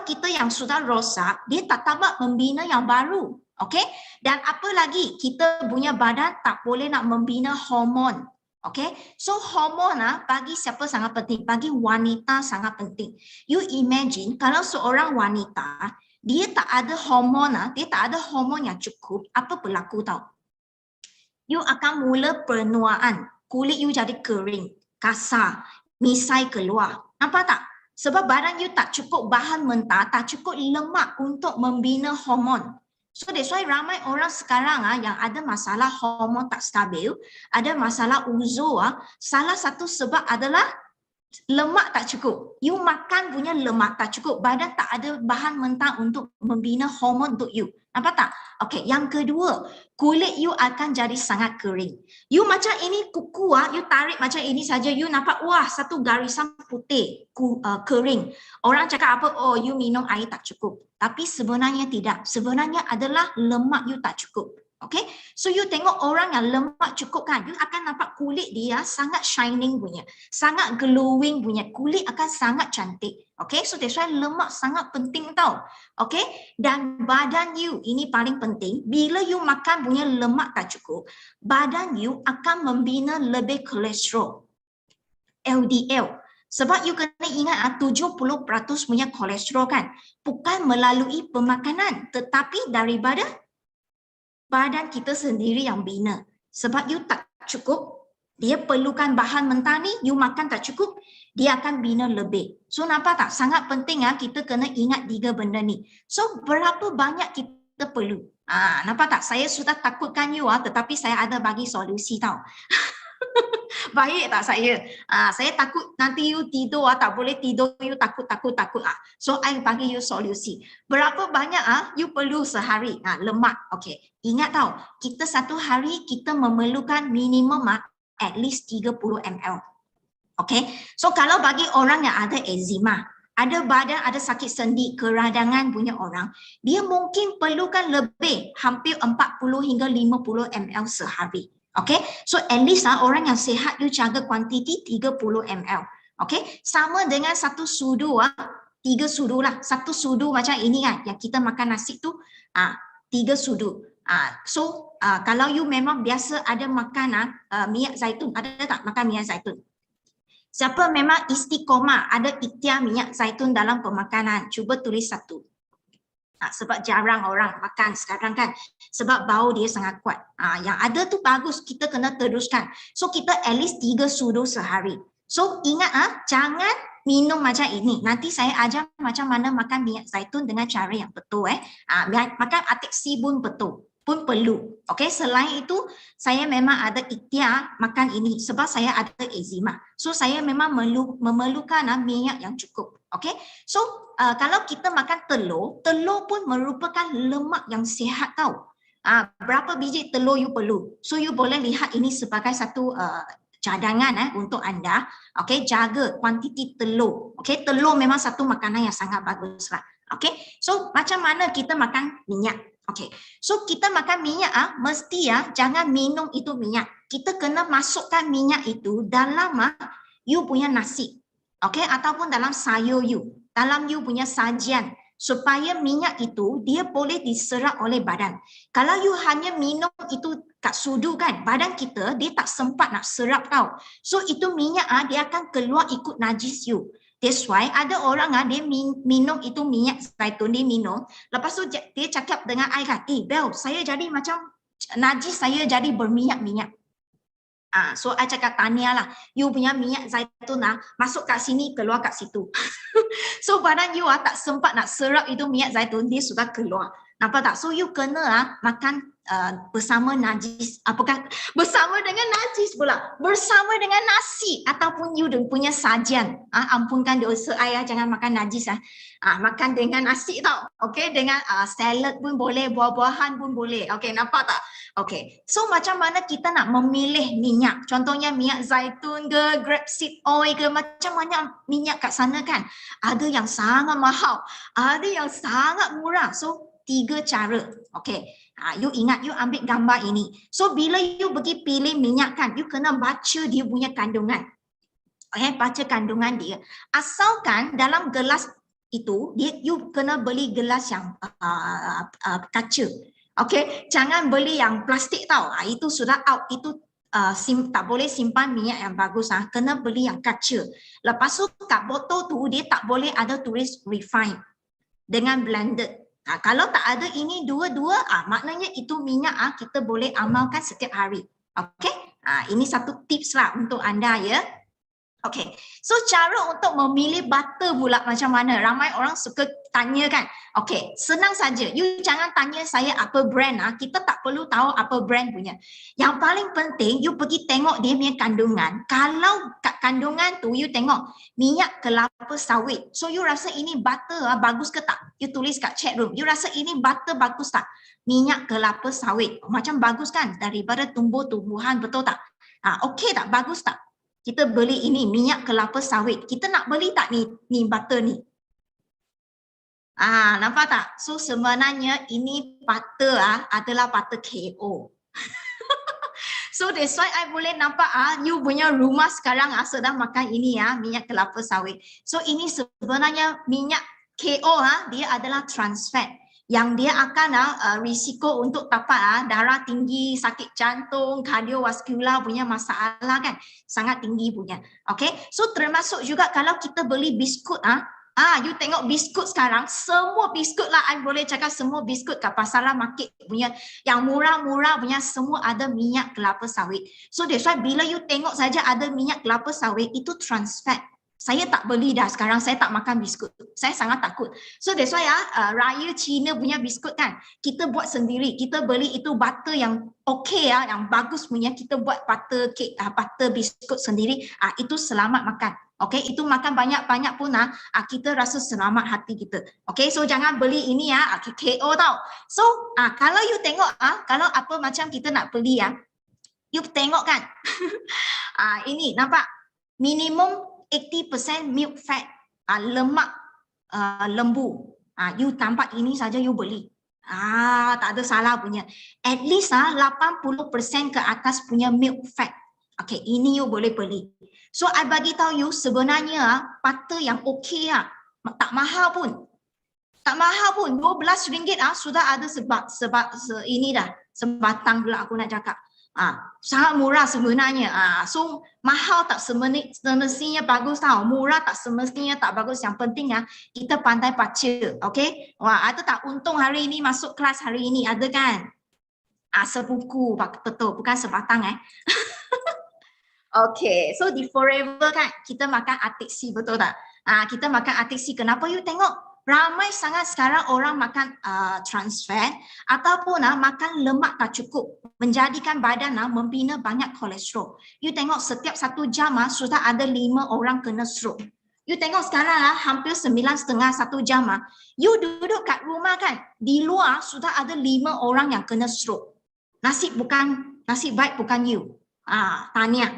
kita yang sudah rosak, dia tak dapat membina yang baru. Okay? Dan apa lagi? Kita punya badan tak boleh nak membina hormon. Okay? So hormon bagi siapa sangat penting? Bagi wanita sangat penting. You imagine kalau seorang wanita dia tak ada hormon, dia tak ada hormon yang cukup, apa berlaku tau? You akan mula penuaan, kulit you jadi kering, kasar, misai keluar. Nampak tak? Sebab badan you tak cukup bahan mentah, tak cukup lemak untuk membina hormon. So that's why ramai orang sekarang yang ada masalah hormon tak stabil, ada masalah uzur, salah satu sebab adalah lemak tak cukup. You makan punya lemak tak cukup. Badan tak ada bahan mentah untuk membina hormon untuk you. Nampak tak? Okay, yang kedua, kulit you akan jadi sangat kering. You macam ini kuku, you tarik macam ini saja, you nampak, wah, satu garisan putih, kering. Orang cakap apa? Oh, you minum air tak cukup. Tapi sebenarnya tidak. Sebenarnya adalah lemak you tak cukup. Okay, so you tengok orang yang lemak cukup kan, you akan nampak kulit dia sangat shining punya, sangat glowing punya, kulit akan sangat cantik. Okay, so that's why lemak sangat penting tau. Okay, dan badan you, ini paling penting, bila you makan punya lemak tak cukup, badan you akan membina lebih kolesterol, LDL. Sebab you kena ingat 70% punya kolesterol kan, bukan melalui pemakanan, tetapi daripada badan kita sendiri yang bina. Sebab you tak cukup, dia perlukan bahan mentah ni, you makan tak cukup, dia akan bina lebih. So nampak tak? Sangat penting kita kena ingat 3 benda ni. So berapa banyak kita perlu? Nampak tak? Saya sudah takutkan you tetapi saya ada bagi solusi tau. Baik tak saya? Saya takut nanti you tidur tak boleh tidur, you takut. So I bagi you solusi. Berapa banyak you perlu sehari lemak? Okey. Ingat tau, kita satu hari kita memerlukan minimum at least 30 ml. Okey. So kalau bagi orang yang ada eczema, ada badan, ada sakit sendi, keradangan punya orang, dia mungkin perlukan lebih, hampir 40 hingga 50 ml sehari. Okay, so at least orang yang sihat you jaga kuantiti 30 ml. Okay, sama dengan satu sudu 3 sudu lah. Satu sudu macam ini kan, yang kita makan nasi tu 3 sudu. So kalau you memang biasa ada makan minyak zaitun, ada tak makan minyak zaitun? Siapa memang istiqomah ada ikhtiar minyak zaitun dalam pemakanan, cuba tulis 1. Sebab jarang orang makan sekarang kan, sebab bau dia sangat kuat. Yang ada tu bagus, kita kena teruskan. So kita at least 3 sudu sehari. So ingat jangan minum macam ini. Nanti saya ajar macam mana makan minyak zaitun dengan cara yang betul. Makan atik sibun betul pun perlu. Okay, selain itu saya memang ada ikhtiar makan ini sebab saya ada eczema. So saya memang memerlukan minyak yang cukup. Okay, so kalau kita makan telur pun merupakan lemak yang sihat tau. Berapa biji telur you perlu? So you boleh lihat ini sebagai satu cadangan untuk anda. Okay, jaga kuantiti telur. Okay, telur memang satu makanan yang sangat bagus lah. Okay, so macam mana kita makan minyak? Okay, so kita makan minyak mesti jangan minum itu minyak. Kita kena masukkan minyak itu dalam you punya nasi. Okay, ataupun dalam sayur you, dalam you punya sajian, supaya minyak itu dia boleh diserap oleh badan. Kalau you hanya minum itu kat sudu kan, badan kita dia tak sempat nak serap tau. So itu minyak dia akan keluar ikut najis you. That's why ada orang dia minum itu minyak zaitun, dia minum. Lepas tu dia cakap dengan I kan, Bel, saya jadi macam najis, saya jadi berminyak-minyak. So I cakap tahniahlah, you punya minyak zaitun masuk kat sini, keluar kat situ. So badan you tak sempat nak serap itu minyak zaitun, dia sudah keluar. Nampak tak? So you kena makan bersama najis, apakah bersama dengan najis pula, bersama dengan nasi ataupun you punya sajian. Ampunkan dosa ayah, jangan makan najis. Makan dengan nasi tau. Okay, dengan salad pun boleh, buah-buahan pun boleh. Okay, nampak tak? Okay, so macam mana kita nak memilih minyak? Contohnya minyak zaitun ke, grapeseed oil ke, macam mana minyak kat sana kan? Ada yang sangat mahal, ada yang sangat murah. So 3 cara. Okay, you ingat, you ambil gambar ini. So bila you pergi pilih minyak kan, you kena baca dia punya kandungan. Okay, baca kandungan dia. Asalkan dalam gelas itu, you kena beli gelas yang kaca. Okay, jangan beli yang plastik tau. Itu sudah out. Itu tak boleh simpan minyak yang bagus. Kena beli yang kaca. Lepas tu kat botol tu dia tak boleh ada tulis refined dengan blended. Kalau tak ada ini dua-dua, maknanya itu minyak kita boleh amalkan setiap hari. Okay, ini satu tips lah untuk anda ya. Okay, so cara untuk memilih butter pula macam mana? Ramai orang suka tanya kan. Okay, senang saja. You jangan tanya saya apa brand. Kita tak perlu tahu apa brand punya. Yang paling penting, you pergi tengok dia punya kandungan. Kalau kat kandungan tu, you tengok minyak kelapa sawit. So, you rasa ini butter bagus ke tak? You tulis kat chat room. You rasa ini butter bagus tak? Minyak kelapa sawit. Macam bagus kan? Daripada tumbuh-tumbuhan, betul tak? Okay tak? Bagus tak? Kita beli ini minyak kelapa sawit. Kita nak beli tak ni butter ni? Nampak tak? So sebenarnya ini butter adalah butter KO. So that's why I boleh nampak you punya rumah sekarang sedang makan ini minyak kelapa sawit. So ini sebenarnya minyak KO dia adalah trans fat yang dia akan risiko untuk dapat darah tinggi, sakit jantung, kardiovaskular punya masalah kan sangat tinggi punya. Okay, so termasuk juga kalau kita beli biskut you tengok biskut sekarang, semua biskut lah, I boleh cakap semua biskut kat pasaran market punya yang murah-murah punya semua ada minyak kelapa sawit. So that's why bila you tengok saja ada minyak kelapa sawit itu trans fat. Saya tak beli dah sekarang, saya tak makan biskut. Saya sangat takut. So that's why raya Cina punya biskut kan, kita buat sendiri. Kita beli itu butter yang okey yang bagus punya. Kita buat butter cake, butter biskut sendiri. Itu selamat makan. Okay, itu makan banyak-banyak pun kita rasa selamat hati kita. Okay, so jangan beli ini KO tau. So kalau you tengok kalau apa macam kita nak beli you tengok kan. Ini nampak minimum 80% milk fat, lemak lembu. You tampak ini saja you beli. Tak ada salah punya. At least 80% ke atas punya milk fat. Okay, ini you boleh beli. So I bagi tahu you sebenarnya butter yang okey tak mahal pun. Tak mahal pun, RM12 sudah ada ini dah. Sebatang pula aku nak cakap. Sangat murah sebenarnya. So mahal tak semestinya bagus tau. Murah tak semestinya tak bagus. Yang penting kita pandai baca. Okay? Wah, ada tak untung hari ini masuk kelas hari ini? Ada kan? Sebuku, betul. Bukan sebatang Okay, so di Forever kan kita makan Atik C, betul tak? Kita makan Atik C. Kenapa you tengok? Ramai sangat sekarang orang makan trans fat ataupun makan lemak tak cukup, menjadikan badan membina banyak kolesterol. You tengok setiap 1 jam sudah ada 5 orang kena stroke. You tengok sekarang hampir 9.5 1 jam you duduk kat rumah kan, di luar sudah ada 5 orang yang kena stroke. Nasib baik bukan you. Tanya.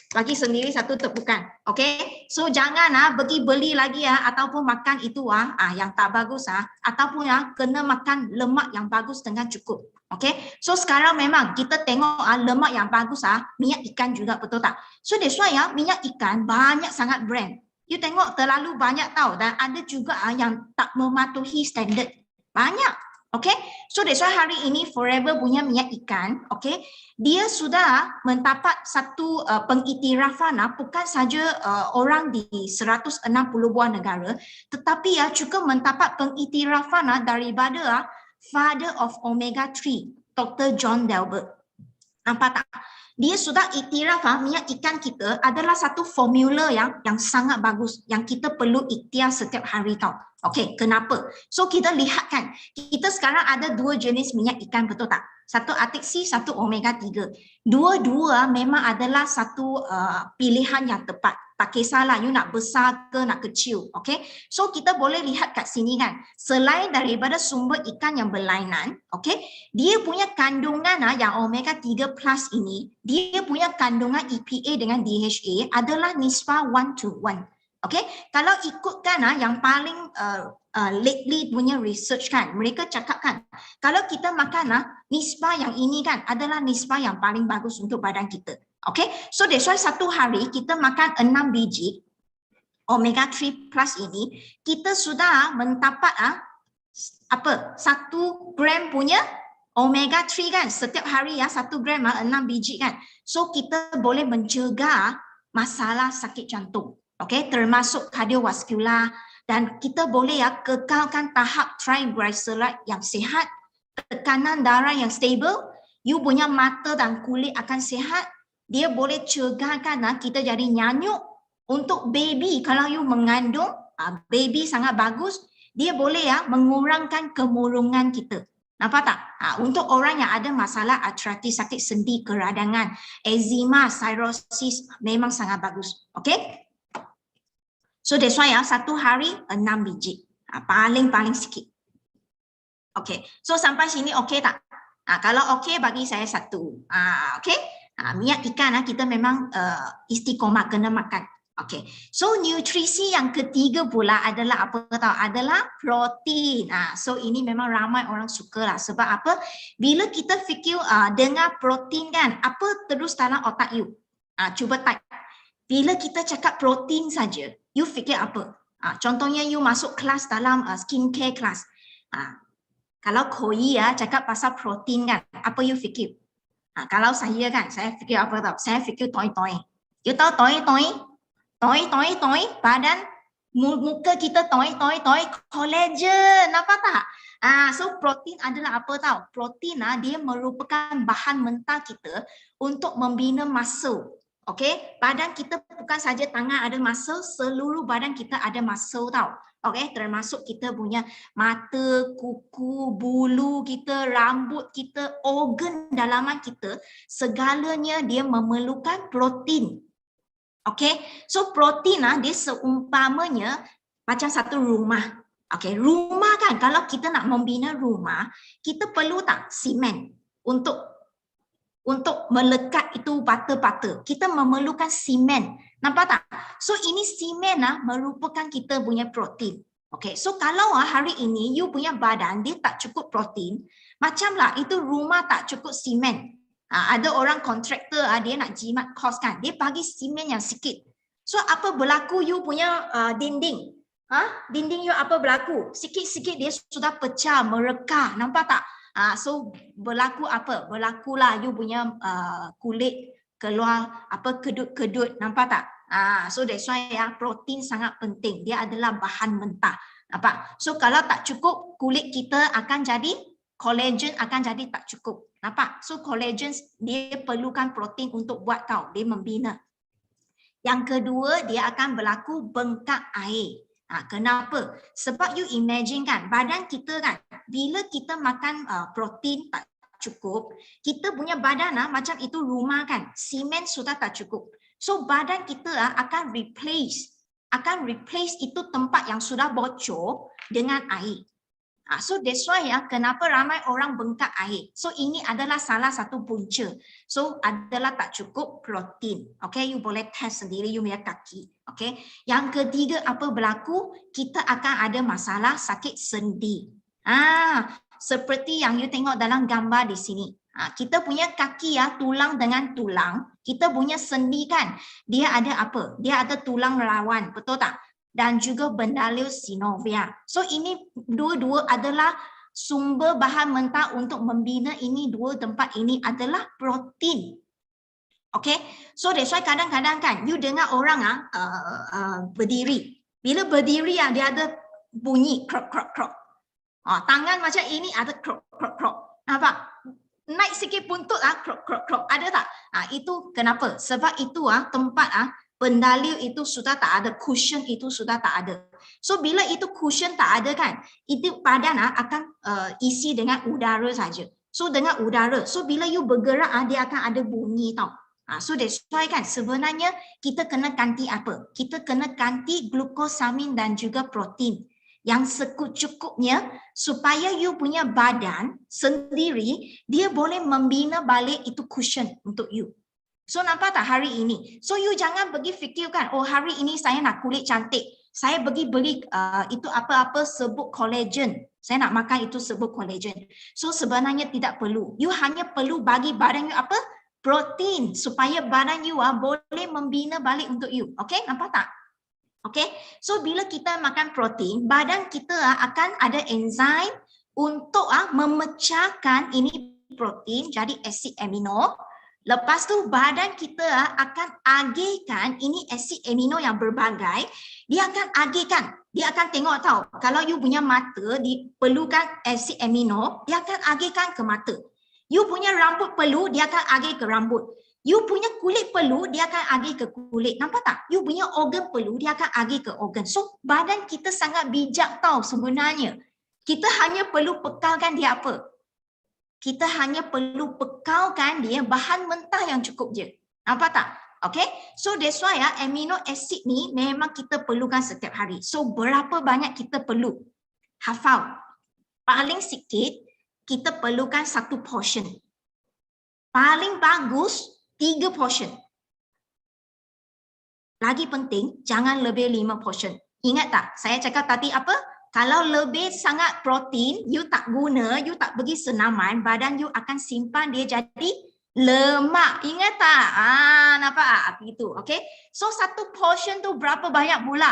Bagi sendiri satu tepukan. Okay? So jangan pergi beli lagi ataupun makan itu yang tak bagus ataupun kena makan lemak yang bagus dengan cukup. Okay? So sekarang memang kita tengok lemak yang bagus minyak ikan juga, betul tak? So that's why minyak ikan banyak sangat brand. You tengok terlalu banyak tau, dan ada juga yang tak mematuhi standard. Banyak. Okay, so that's why hari ini Forever punya minyak ikan, okay, dia sudah mendapat satu pengiktirafan bukan saja orang di 160 buah negara, tetapi juga mendapat pengiktirafan daripada Father of Omega 3, Dr. John Delbert. Nampak tak? Dia sudah iktiraf minyak ikan kita adalah satu formula yang sangat bagus, yang kita perlu ikhtiar setiap hari tau. Okey, kenapa? So kita lihat kan, kita sekarang ada 2 jenis minyak ikan, betul tak? Satu Atik C, satu Omega 3. Dua-dua memang adalah satu pilihan yang tepat. Tak kisahlah you nak besar ke nak kecil. Okey, so kita boleh lihat kat sini kan, selain daripada sumber ikan yang berlainan, okey, dia punya kandungan yang Omega 3 plus ini, dia punya kandungan EPA dengan DHA adalah nisbah 1:1. Okay, kalau ikutkan yang paling lately punya research kan, mereka cakap kan, kalau kita makan nisbah yang ini kan adalah nisbah yang paling bagus untuk badan kita. Okay, so that's why satu hari kita makan 6 biji Omega 3 plus ini, kita sudah mendapat 1 gram punya Omega 3 kan, setiap hari 1 gram 6 biji kan. So kita boleh mencegah masalah sakit jantung. Okay, termasuk kardiovaskular, dan kita boleh kekalkan tahap triglyceride yang sihat, tekanan darah yang stable, you punya mata dan kulit akan sihat, dia boleh cegahkan kita jadi nyanyuk. Untuk baby, kalau you mengandung, baby sangat bagus, dia boleh mengurangkan kemurungan kita. Nampak tak? Untuk orang yang ada masalah artritis, sakit sendi, keradangan, eczema, cirrhosis, memang sangat bagus. Okay? So that's why satu hari 6 biji. Paling sikit. Okay. So sampai sini okay tak? Kalau okay bagi saya 1. Okay. Minyak ikan kita memang istiqomah kena makan. Okay. So nutrisi yang ketiga pula adalah apa tahu? Adalah protein. So ini memang ramai orang suka lah. Sebab apa? Bila kita fikir dengar protein kan, apa terus dalam otak you? Cuba type. Bila kita cakap protein saja, you fikir apa? Contohnya you masuk kelas dalam skincare class. Kalau Koi cakap pasal protein kan, apa you fikir? Kalau saya kan, saya fikir apa tahu? Saya fikir toy-toy. You tahu toy-toy? Toy, badan muka kita toy, collagen, nampak tak? So protein adalah apa tahu? Protein dia merupakan bahan mentah kita untuk membina muscle. Okey, badan kita bukan saja tangan ada muscle, seluruh badan kita ada muscle tau. Okey, termasuk kita punya mata, kuku, bulu kita, rambut kita, organ dalaman kita, segalanya dia memerlukan protein. Okey, so protein dia seumpamanya macam satu rumah. Okey, rumah kan, kalau kita nak membina rumah, kita perlu tak simen untuk melekat itu bata-bata. Kita memerlukan simen. Nampak tak? So ini simen merupakan kita punya protein. Okay, so kalau hari ini you punya badan dia tak cukup protein, macamlah itu rumah tak cukup simen. Ada orang kontraktor dia nak jimat kos kan, dia bagi simen yang sikit. So apa berlaku you punya dinding? Dinding you apa berlaku? Sikit-sikit dia sudah pecah, merekah. Nampak tak? So berlaku apa? Berlakulah you punya kulit keluar apa kedut-kedut, nampak tak? So that's why protein sangat penting. Dia adalah bahan mentah. Nampak? So kalau tak cukup, kulit kita akan jadi collagen akan jadi tak cukup. Nampak? So collagen dia perlukan protein untuk buat tau, dia membina. Yang kedua, dia akan berlaku bengkak air. Kenapa? Sebab you imagine kan, badan kita kan, bila kita makan protein tak cukup, kita punya badan macam itu rumah kan, simen sudah tak cukup. So badan kita akan replace itu tempat yang sudah bocor dengan air. So that's why kenapa ramai orang bengkak air. So ini adalah salah satu punca. So adalah tak cukup protein. Okay, you boleh test sendiri you punya kaki. Okay. Yang ketiga apa berlaku? Kita akan ada masalah sakit sendi. Seperti yang you tengok dalam gambar di sini. Kita punya kaki tulang dengan tulang. Kita punya sendi kan, dia ada apa? Dia ada tulang rawan, betul tak? Dan juga bendalia synovial. So ini dua-dua adalah sumber bahan mentah untuk membina ini dua tempat ini adalah protein. Okay, so that's why kadang-kadang kan you dengar orang berdiri. Bila berdiri dia ada bunyi krok krok krok. Tangan macam ini ada krok krok krok. Nampak? Naik sikit buntut krok krok krok. Ada tak? Itu kenapa? Sebab itu tempat bendalia itu sudah tak ada, cushion itu sudah tak ada. So bila itu cushion tak ada kan, itu badan akan isi dengan udara saja. So dengan udara, so bila you bergerak dia akan ada bunyi tau. So that's why kan sebenarnya kita kena ganti apa? Kita kena ganti glukosamin dan juga protein yang secukupnya supaya you punya badan sendiri dia boleh membina balik itu cushion untuk you. So nampak tak hari ini? So you jangan pergi fikirkan, oh hari ini saya nak kulit cantik. Saya pergi beli itu apa-apa sebut collagen. Saya nak makan itu sebut collagen. So sebenarnya tidak perlu. You hanya perlu bagi badan you apa? Protein. Supaya badan you boleh membina balik untuk you. Okay, nampak tak? Okay, so bila kita makan protein, badan kita akan ada enzim untuk memecahkan ini protein jadi asid amino. Lepas tu badan kita akan agihkan ini asid amino yang berbagai. Dia akan agihkan. Dia akan tengok tahu. Kalau you punya mata diperlukan asid amino, dia akan agihkan ke mata. You punya rambut perlu, dia akan agih ke rambut. You punya kulit perlu, dia akan agih ke kulit. Nampak tak? You punya organ perlu, dia akan agih ke organ. So badan kita sangat bijak tahu sebenarnya. Kita hanya perlu bekalkan dia apa? Kita hanya perlu bekalkan dia bahan mentah yang cukup je. Nampak tak? Okay? So that's why amino acid ni memang kita perlukan setiap hari. So berapa banyak kita perlu? Hafal. Paling sikit kita perlukan 1 portion. Paling bagus 3 portion. Lagi penting jangan lebih 5 portion. Ingat tak? Saya cakap tadi apa? Kalau lebih sangat protein, you tak guna, you tak pergi senaman, badan you akan simpan dia jadi lemak. Ingat tak? Nampak? Itu, okay? So, 1 portion tu berapa banyak pula?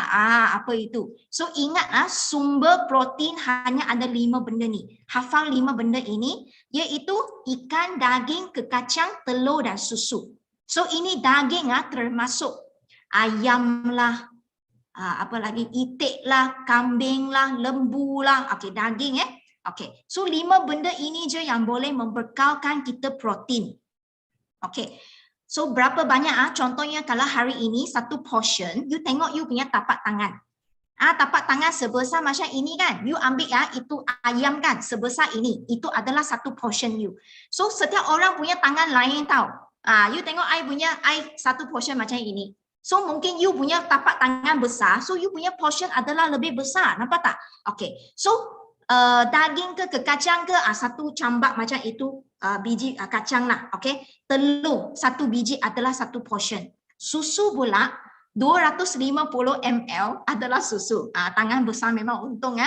Apa itu? So, ingat sumber protein hanya ada 5 benda ni. Hafal 5 benda ini, iaitu ikan, daging, kekacang, telur dan susu. So, ini daging termasuk ayam lah, apa lagi, itik lah, kambing lah, lembu lah, okey, daging okey. So 5 benda ini je yang boleh membekalkan kita protein. Okey. So berapa banyak contohnya kalau hari ini satu portion, you tengok you punya tapak tangan. Tapak tangan sebesar macam ini kan, you ambil itu ayam kan sebesar ini, itu adalah satu portion you. So setiap orang punya tangan lain tau. You tengok I punya satu portion macam ini. So mungkin you punya tapak tangan besar, so you punya portion adalah lebih besar, nampak tak? Okay, so daging ke kacang ke satu cambak macam itu biji kacang lah, okay? Telur satu biji adalah satu portion. Susu pula 250 ml adalah susu. Tangan besar memang untung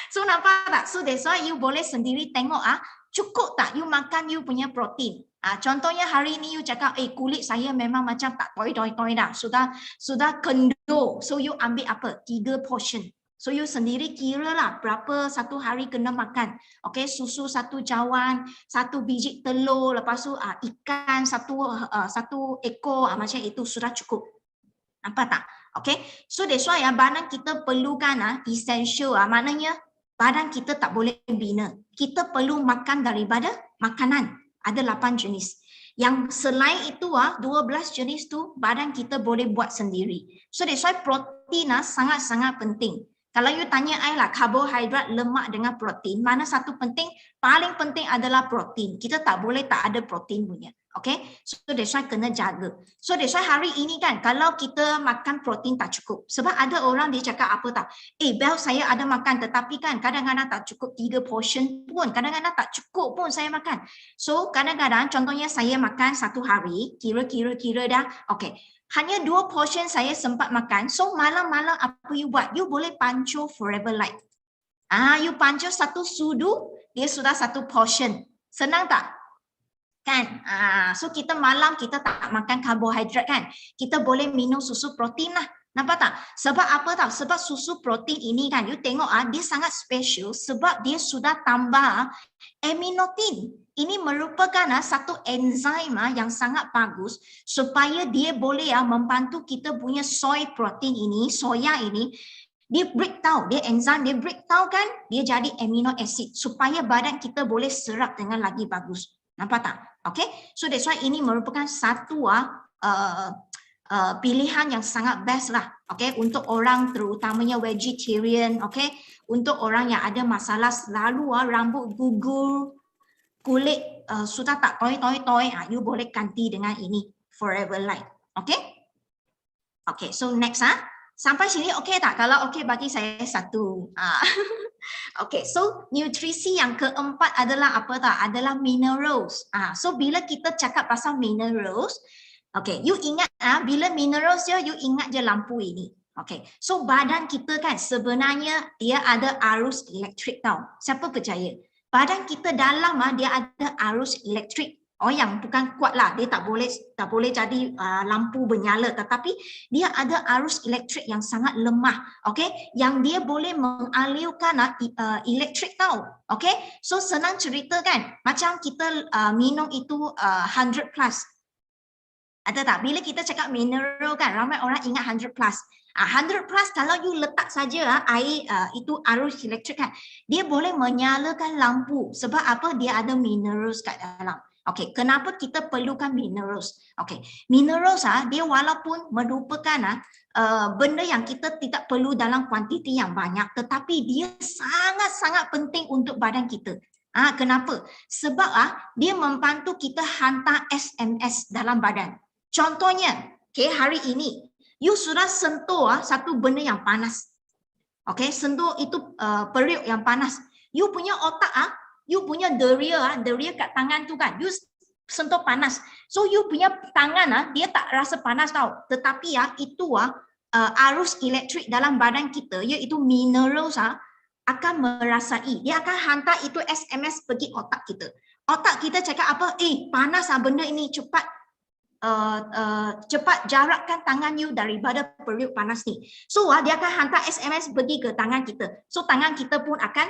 So nampak tak? So that's why you boleh sendiri tengok cukup tak you makan you punya protein. Contohnya hari ni you cakap kulit saya memang macam tak toy dah. Sudah kendor. So you ambil apa? 3 portion. So you sendiri kira lah berapa satu hari kena makan. Okay, susu satu cawan, satu biji telur, lepas tu ikan satu ekor macam itu sudah cukup. Nampak tak? Okay, so that's why badan kita perlukan essential maknanya badan kita tak boleh bina. Kita perlu makan daripada makanan. Ada 8 jenis. Yang selain itu 12 jenis tu badan kita boleh buat sendiri. So that's why protein sangat-sangat penting. Kalau you tanya I lah, karbohidrat, lemak dengan protein, mana satu penting? Paling penting adalah protein. Kita tak boleh tak ada protein punya. Okay? So that's why kena jaga. So that's why hari ini kan, kalau kita makan protein tak cukup. Sebab ada orang dia cakap apa tak? Bel saya ada makan tetapi kan kadang-kadang tak cukup 3 portion pun. Kadang-kadang tak cukup pun saya makan. So kadang-kadang contohnya saya makan satu hari, kira dah. Okay. Hanya 2 portion saya sempat makan. So malam-malam apa you buat? You boleh pancur Forever Light. You pancur satu sudu, dia sudah satu portion. Senang tak? Kan? So kita malam kita tak makan karbohidrat kan? Kita boleh minum susu protein lah. Nampak tak? Sebab apa tau? Sebab susu protein ini kan, you tengok dia sangat special sebab dia sudah tambah aminotin. Ini merupakan satu enzim yang sangat bagus supaya dia boleh membantu kita punya soy protein ini, soya ini, dia break down, dia enzim dia break down kan, dia jadi amino acid supaya badan kita boleh serap dengan lagi bagus. Nampak tak? Okay, so that's why ini merupakan satu pilihan yang sangat best lah, okay, untuk orang terutamanya vegetarian, okay, untuk orang yang ada masalah selalu rambut gugur, kulit sudah tak toy, you boleh ganti dengan ini Forever Light, okay? Okay, so next sampai sini okay tak? Kalau okay bagi saya satu. Okay, so nutrisi yang keempat adalah apa tak? Adalah minerals. So bila kita cakap pasal minerals, okay, you ingat bila minerals you ingat je lampu ini. Okay, so badan kita kan sebenarnya dia ada arus elektrik tau. Siapa percaya? Badan kita dalam dia ada arus elektrik. Yang bukan kuat lah, dia tak boleh jadi lampu bernyala, tetapi dia ada arus elektrik yang sangat lemah, okay? Yang dia boleh mengalirkan elektrik tau, okay? So senang cerita kan, macam kita minum itu 100 plus. Ada tak? Bila kita cakap mineral kan, ramai orang ingat 100 plus. 100 plus kalau you letak saja air itu arus elektrik kan, dia boleh menyalakan lampu. Sebab apa? Dia ada minerals kat dalam. Okay, kenapa kita perlukan minerals? Okay, minerals dia walaupun merupakan benda yang kita tidak perlu dalam kuantiti yang banyak, tetapi dia sangat-sangat penting untuk badan kita. Kenapa? Sebab dia membantu kita hantar SMS dalam badan. Contohnya, okay, hari ini you sudah sentuh satu benda yang panas. Okay, sentuh itu periuk yang panas. You punya otak you punya deria kat tangan tu kan, you sentuh panas. So you punya tangan dia tak rasa panas tau. Tetapi itu arus elektrik dalam badan kita, iaitu minerals akan merasai. Dia akan hantar itu SMS pergi otak kita. Otak kita cakap apa? Panas benda ini, cepat jarakkan tangan you daripada periuk panas ni. So dia akan hantar SMS pergi ke tangan kita. So tangan kita pun akan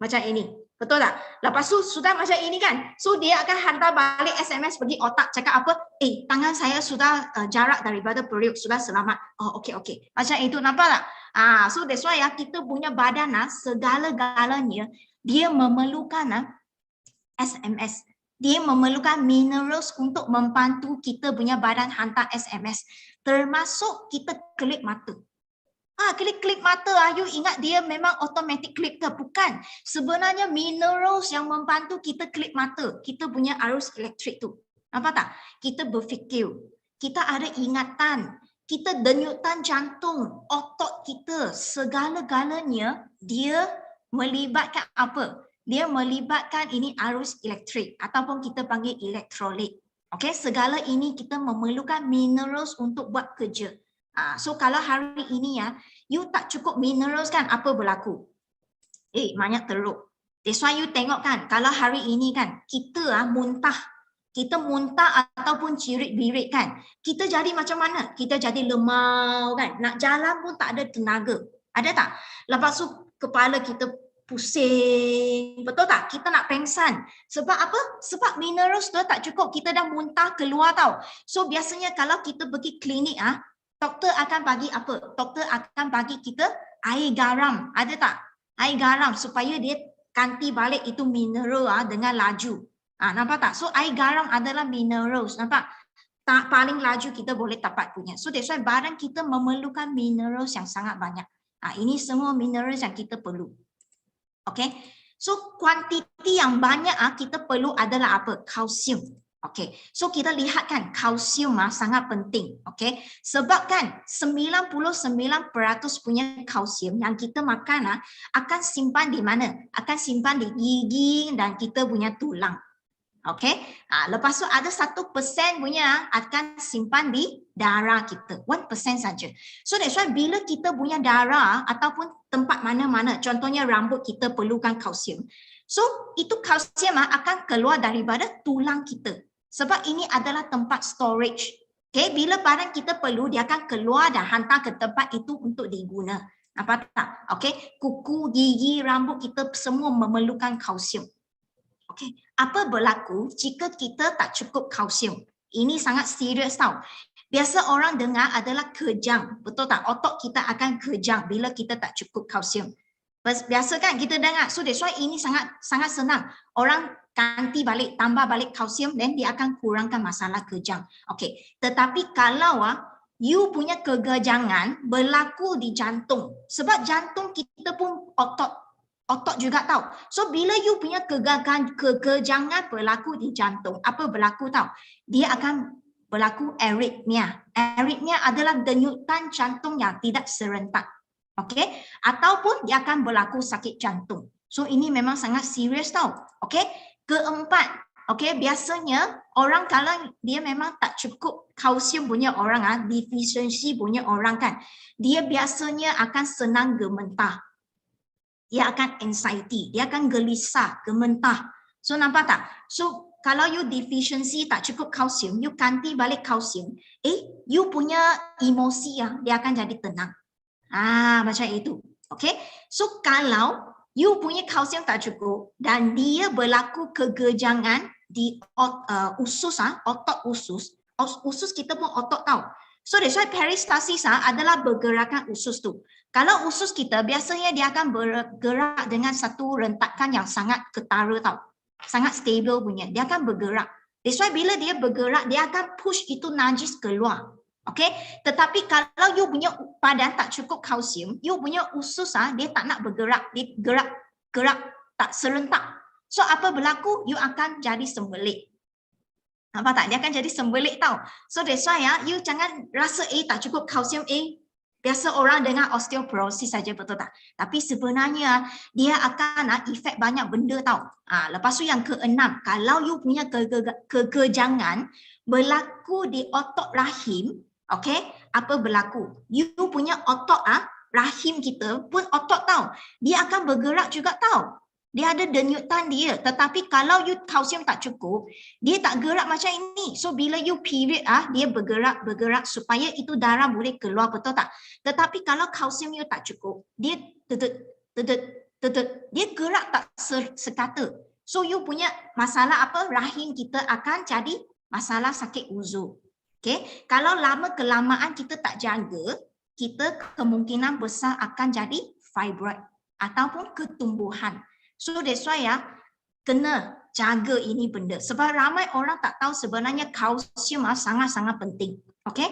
macam ini. Betul tak? Lepas tu sudah macam ini kan. So dia akan hantar balik SMS pergi otak cakap apa? Tangan saya sudah jarak daripada periuk, sudah selamat. Okay. Macam itu, nampak tak? So that's why kita punya badan segala-galanya dia memerlukan SMS. dia memerlukan minerals untuk membantu kita punya badan hantar SMS. Termasuk kita kelip mata. Kelip mata, you ingat dia memang automatic clip ke? Bukan. Sebenarnya minerals yang membantu kita kelip mata. Kita punya arus elektrik tu. Nampak tak? Kita berfikir. Kita ada ingatan. Kita denyutan jantung. Otot kita. Segala-galanya dia melibatkan apa? Dia melibatkan ini arus elektrik. Ataupun kita panggil elektrolit. Okay? Segala ini kita memerlukan minerals untuk buat kerja. So kalau hari ini you tak cukup minerals kan, apa berlaku? Banyak teruk. That's why you tengok kan, kalau hari ini kan, kita muntah. Kita muntah ataupun cirit-birit kan. Kita jadi macam mana? Kita jadi lemau kan. Nak jalan pun tak ada tenaga. Ada tak? Lepas tu kepala kita pusing. Betul tak? Kita nak pengsan. Sebab apa? Sebab minerals tu tak cukup. Kita dah muntah keluar tau. So biasanya kalau kita pergi klinik doktor akan bagi apa? Doktor akan bagi kita air garam. Ada tak? Air garam supaya dia ganti balik itu mineral dengan laju. Nampak tak? So air garam adalah minerals. Nampak? Tak paling laju kita boleh dapat punya. So that's why badan kita memerlukan minerals yang sangat banyak. Ini semua minerals yang kita perlu. Okay? So kuantiti yang banyak kita perlu adalah apa? Kalsium. Okay, so kita lihat kan kalsium sangat penting. Okay, sebab kan 99% punya kalsium yang kita makan akan simpan di mana? Akan simpan di gigi dan kita punya tulang. Okay, lepas tu ada 1% punya akan simpan di darah kita. 1% saja. So that's why bila kita punya darah ataupun tempat mana-mana, contohnya rambut kita perlukan kalsium. So itu kalsium akan keluar daripada tulang kita. Sebab ini adalah tempat storage. Okay, bila badan kita perlu, dia akan keluar dan hantar ke tempat itu untuk diguna. Nampak tak? Okay, kuku, gigi, rambut kita semua memerlukan kalsium. Okay, apa berlaku jika kita tak cukup kalsium? Ini sangat serius tau. Biasa orang dengar adalah kejang. Betul tak? Otot kita akan kejang bila kita tak cukup kalsium. Biasa kan kita dengar. So that's why ini sangat senang. Orang ganti balik, tambah balik kalsium, then dia akan kurangkan masalah kejang. Okay. Tetapi kalau you punya kegejangan berlaku di jantung. Sebab jantung kita pun otot juga tahu. So bila you punya kegejangan berlaku di jantung, apa berlaku tahu? Dia akan berlaku arrhythmia. Arrhythmia adalah denyutan jantung yang tidak serentak. Okay? Ataupun dia akan berlaku sakit jantung. So ini memang sangat serius tau. Okay? Keempat, okay, biasanya orang kalau dia memang tak cukup kalsium punya orang, deficiency punya orang kan, dia biasanya akan senang gementah. Dia akan anxiety, dia akan gelisah, gementah. So nampak tak? So kalau you deficiency tak cukup kalsium, you ganti balik kalsium, you punya emosi dia akan jadi tenang. Macam itu. Okay? So kalau you punya kalsium tak cukup dan dia berlaku kegejangan di usus, otot usus. Usus kita pun otot tahu. So that's why peristalsis adalah bergerakan usus tu. Kalau usus kita biasanya dia akan bergerak dengan satu rentakan yang sangat ketara tahu. Sangat stable punya. Dia akan bergerak. That's why bila dia bergerak dia akan push itu najis keluar. Okay, tetapi kalau you punya badan tak cukup kalsium, you punya usus dia tak nak bergerak, dia gerak tak serentak. So apa berlaku? You akan jadi sembelit. Nampak tak? Dia akan jadi sembelit tau. So that's why you jangan rasa tak cukup kalsium biasa orang dengar osteoporosis saja, betul tak? Tapi sebenarnya dia akan efek banyak benda tau. Lepas tu yang keenam, kalau you punya kegejangan berlaku di otot rahim. Okay, apa berlaku? You punya otot rahim kita pun otot tahu. Dia akan bergerak juga tahu. Dia ada denyutan dia. Tetapi kalau you kalsium tak cukup, dia tak gerak macam ini. So bila you period dia bergerak supaya itu darah boleh keluar, betul tak? Tetapi kalau kalsium you tak cukup, dia dia gerak tak sekata. So you punya masalah apa? Rahim kita akan jadi masalah sakit uzur. Okay, kalau lama-kelamaan kita tak jaga, kita kemungkinan besar akan jadi fibroid ataupun ketumbuhan. So that's why kena jaga ini benda. Sebab ramai orang tak tahu sebenarnya kalsium sangat-sangat penting. Okey?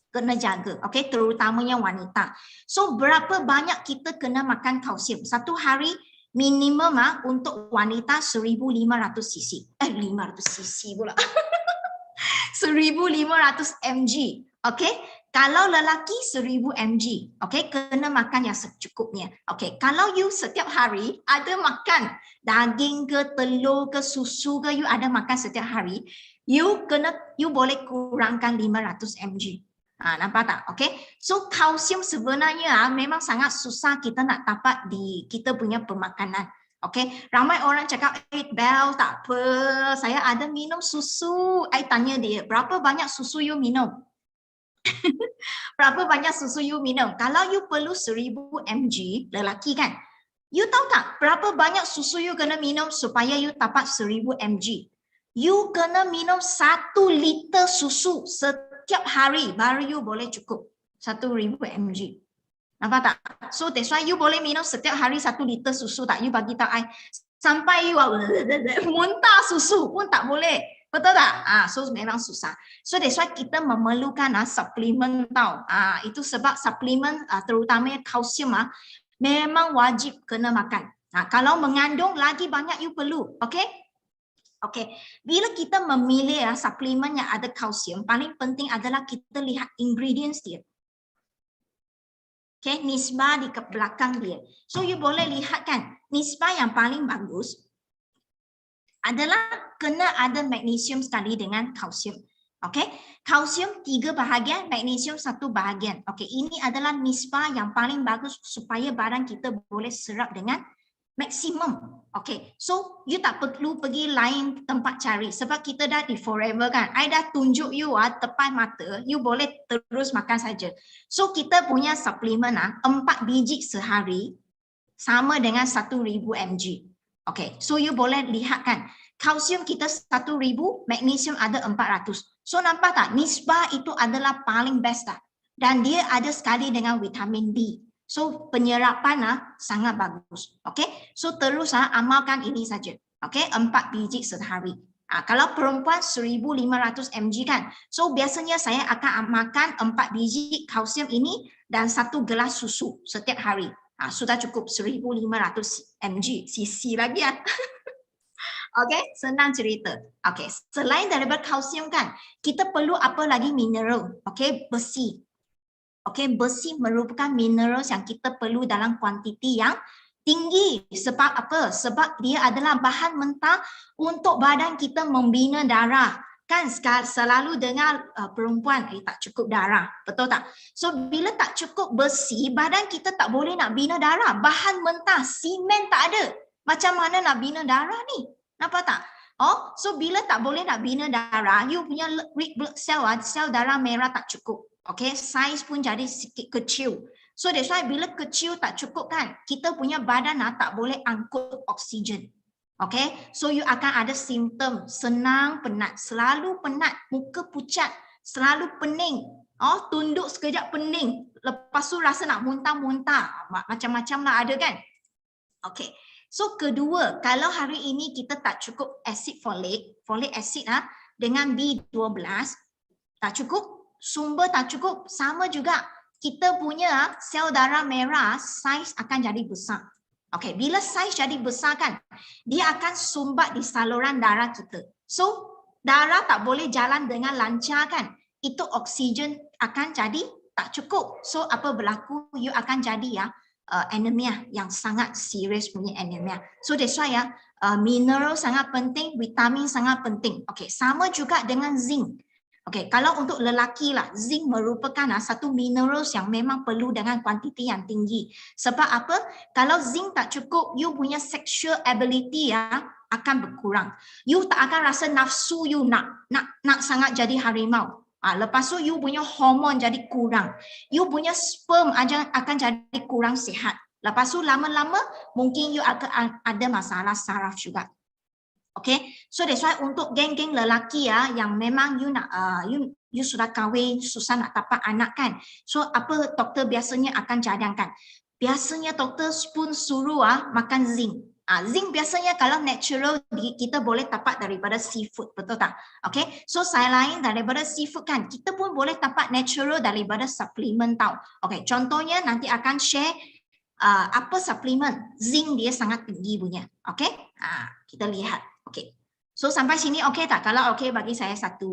Kena jaga. Okey, terutamanya wanita. So berapa banyak kita kena makan kalsium? Satu hari minimum untuk wanita 1500 cc. 500 cc pula. 1500 mg. Okey? Kalau lelaki 1000 mg. Okey, kena makan yang secukupnya. Okey, kalau you setiap hari ada makan daging ke telur ke susu ke, you ada makan setiap hari, you boleh kurangkan 500 mg. Nampak tak? Okey. So kalsium sebenarnya memang sangat susah kita nak dapat di kita punya pemakanan. Okey, ramai orang cakap, Bel, tak apa, saya ada minum susu. I tanya dia, berapa banyak susu you minum? Berapa banyak susu you minum? Kalau you perlu 1000 mg, lelaki kan? You tahu tak berapa banyak susu you kena minum supaya you dapat 1000 mg? You kena minum 1 liter susu setiap hari baru you boleh cukup 1000 mg. Nampak tak? So that's why you boleh minum setiap hari 1 liter susu tak? You bagi tahu I. Sampai you muntah susu pun tak boleh. Betul tak? So memang susah. So that's why kita memerlukan suplemen tau. Itu sebab suplemen terutamanya kalsium memang wajib kena makan. Kalau mengandung lagi banyak you perlu. Okay? Okay. Bila kita memilih suplemen yang ada kalsium, paling penting adalah kita lihat ingredients dia. Okay, nisbah di belakang dia. So you boleh lihat kan, nisbah yang paling bagus adalah kena ada magnesium sekali dengan kalsium. Okey, kalsium 3 bahagian, magnesium 1 bahagian. Okey, ini adalah nisbah yang paling bagus supaya badan kita boleh serap dengan maksimum. Okey, so you tak perlu pergi lain tempat cari sebab kita dah di Forever kan. I dah tunjuk you depan mata, you boleh terus makan saja. So kita punya suplemen 4 biji sehari sama dengan 1000 mg. Okey, so you boleh lihat kan, kalsium kita 1000, magnesium ada 400. So nampak tak, nisbah itu adalah paling best tak? Dan dia ada sekali dengan vitamin D. So penyerapan sangat bagus. Okey, so terus amalkan ini saja. Okey, 4 biji sehari. Kalau perempuan 1500 mg kan. So biasanya saya akan makan 4 biji kalsium ini dan 1 gelas susu setiap hari. Sudah cukup 1500 mg, cc lagi ya. Okey, senang cerita. Okey, selain daripada kalsium kan, kita perlu apa lagi mineral? Okey, besi. Okey, besi merupakan mineral yang kita perlu dalam kuantiti yang tinggi. Sebab apa? Sebab dia adalah bahan mentah untuk badan kita membina darah. Kan selalu dengar perempuan tak cukup darah. Betul tak? So bila tak cukup besi, badan kita tak boleh nak bina darah. Bahan mentah, simen tak ada. Macam mana nak bina darah ni? Nampak tak? Oh, so bila tak boleh nak bina darah, you punya red blood cell, sel darah merah tak cukup. Okay, saiz pun jadi sikit kecil. So that's why bila kecil tak cukup kan, kita punya badan tak boleh angkut oksigen. Okay, so you akan ada simptom senang penat, selalu penat, muka pucat, selalu pening. Oh, tunduk sekejap pening. Lepas tu rasa nak muntah-muntah. Macam-macam lah ada kan? Okay. So kedua, kalau hari ini kita tak cukup asid folic acid dengan B12 tak cukup, sumber tak cukup, sama juga kita punya sel darah merah saiz akan jadi besar. Okey, bila saiz jadi besar kan, dia akan sumbat di saluran darah kita. So darah tak boleh jalan dengan lancar kan, itu oksigen akan jadi tak cukup. So apa berlaku? You akan jadi anemia yang sangat serius punya anemia. So that's why mineral sangat penting, vitamin sangat penting. Okey, sama juga dengan zinc. Okey, kalau untuk lelaki lah, zinc merupakan satu mineral yang memang perlu dengan kuantiti yang tinggi. Sebab apa? Kalau zinc tak cukup, you punya sexual ability akan berkurang. You tak akan rasa nafsu you nak sangat jadi harimau. Lepas tu you punya hormon jadi kurang. You punya sperm akan jadi kurang sihat. Lepas tu lama-lama mungkin you akan ada masalah saraf juga. Okay, so that's why untuk geng-geng lelaki yang memang you nak you sudah kahwin, susah nak dapat anak kan. So apa doktor biasanya akan cadangkan? Biasanya doktor pun suruh makan zinc. Zinc biasanya kalau natural kita boleh dapat daripada seafood, betul tak? Okay, so selain daripada seafood kan, kita pun boleh dapat natural daripada suplemen tau. Okay, contohnya nanti akan share apa suplemen zinc dia sangat tinggi punya. Okay, kita lihat. Okay, so sampai sini okay tak? Kalau okay bagi saya 1.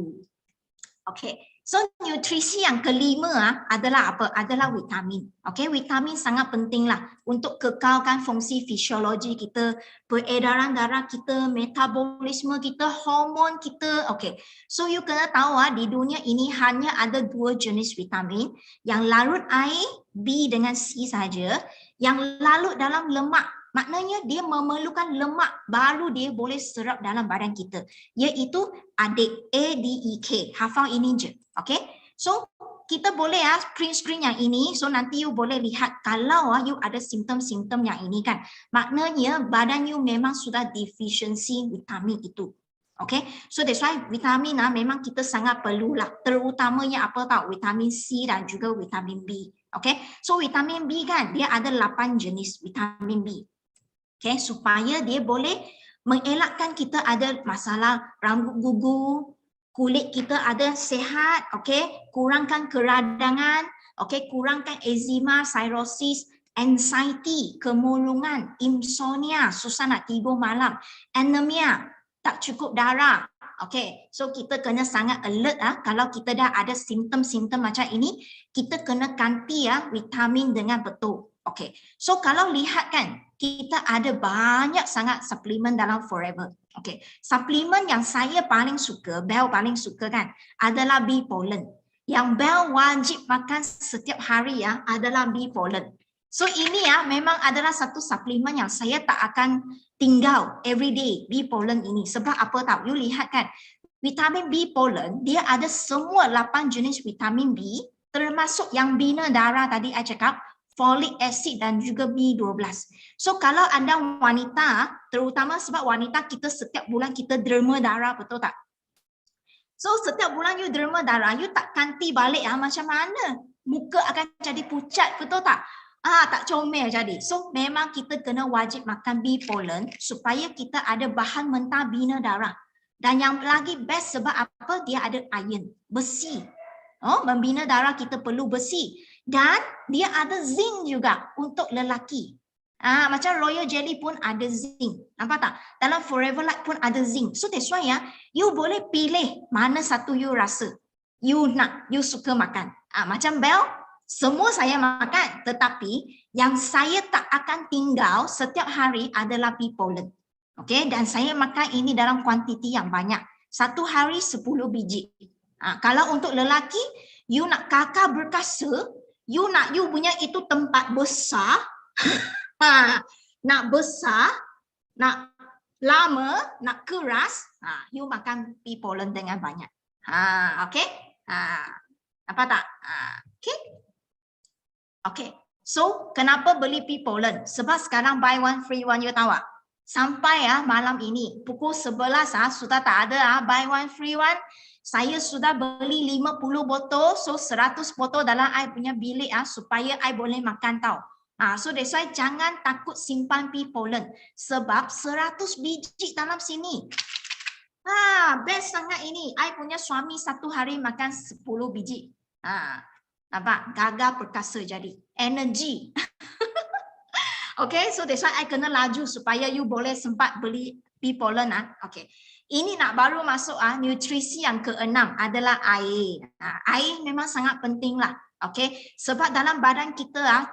Okay, so nutrisi yang kelima adalah apa? Adalah vitamin. Okay, vitamin sangat penting lah untuk kekalkan fungsi fisiologi kita, peredaran darah kita, metabolisme kita, hormon kita. Okay, so you kena tahu di dunia ini hanya ada 2 jenis vitamin, yang larut air B dengan C saja, yang larut dalam lemak. Maknanya dia memerlukan lemak baru dia boleh serap dalam badan kita, iaitu adik ADEK. Hafal ini je. Okay, so kita boleh print screen yang ini, so nanti you boleh lihat kalau you ada simptom-simptom yang ini kan, maknanya badan you memang sudah deficiency vitamin itu. Okay, so that's why vitamin memang kita sangat perlulah, terutamanya apa tahu, vitamin C dan juga vitamin B. Okay, so vitamin B kan dia ada 8 jenis vitamin B. Okay, supaya dia boleh mengelakkan kita ada masalah rambut gugur, kulit kita ada sihat, okay, kurangkan keradangan, okay, kurangkan eczema, cirrhosis, anxiety, kemurungan, insomnia, susah nak tidur malam, anemia, tak cukup darah. Okay, so kita kena sangat alert kalau kita dah ada simptom-simptom macam ini, kita kena ganti vitamin dengan betul. Okay, so kalau lihat kan, kita ada banyak sangat suplemen dalam Forever. Okay, suplemen yang saya paling suka, Bel paling suka kan, adalah bee pollen. Yang Bel wajib makan setiap hari adalah bee pollen. So ini memang adalah satu suplemen yang saya tak akan tinggal everyday, bee pollen ini. Sebab apa tahu? You lihat kan, vitamin bee pollen, dia ada semua 8 jenis vitamin B, termasuk yang bina darah tadi saya cakap, folic acid dan juga B12. So kalau anda wanita, terutama sebab wanita kita setiap bulan kita derma darah, betul tak? So setiap bulan you derma darah, you tak ganti balik macam mana? Muka akan jadi pucat, betul tak? Tak comel jadi. So memang kita kena wajib makan bee pollen supaya kita ada bahan mentah bina darah. Dan yang lagi best sebab apa? Dia ada iron, besi. Membina darah kita perlu besi. Dan dia ada zinc juga untuk lelaki. Macam Royal Jelly pun ada zinc. Nampak tak? Dalam Forever Light pun ada zinc. So that's why you boleh pilih mana satu you rasa. You nak, you suka makan. Macam Bel, semua saya makan. Tetapi yang saya tak akan tinggal setiap hari adalah bee pollen. Okay? Dan saya makan ini dalam kuantiti yang banyak. Satu hari 10 biji. Kalau untuk lelaki, you nak kakak berkasa, you punya itu tempat besar, nak besar, nak lama, nak keras, you makan bee pollen dengan banyak. Okay? Apa tak? Okay? Okay. So, kenapa beli bee pollen? Sebab sekarang buy one free one, you tahu tak? Sampai malam ini, pukul 11 sudah tak ada buy one free one. Saya sudah beli 50 botol, so 100 botol dalam I punya bilik supaya I boleh makan tau. So that's why jangan takut simpan bee pollen sebab 100 biji dalam sini. Best sangat ini. I punya suami satu hari makan 10 biji. Nampak? Gagah perkasa jadi. Energy. Okay, so that's why I kena laju supaya you boleh sempat beli bee pollen. Okay. Ini nak baru masuk nutrisi yang keenam adalah air. Air memang sangat penting lah. Okay. Sebab dalam badan kita 70%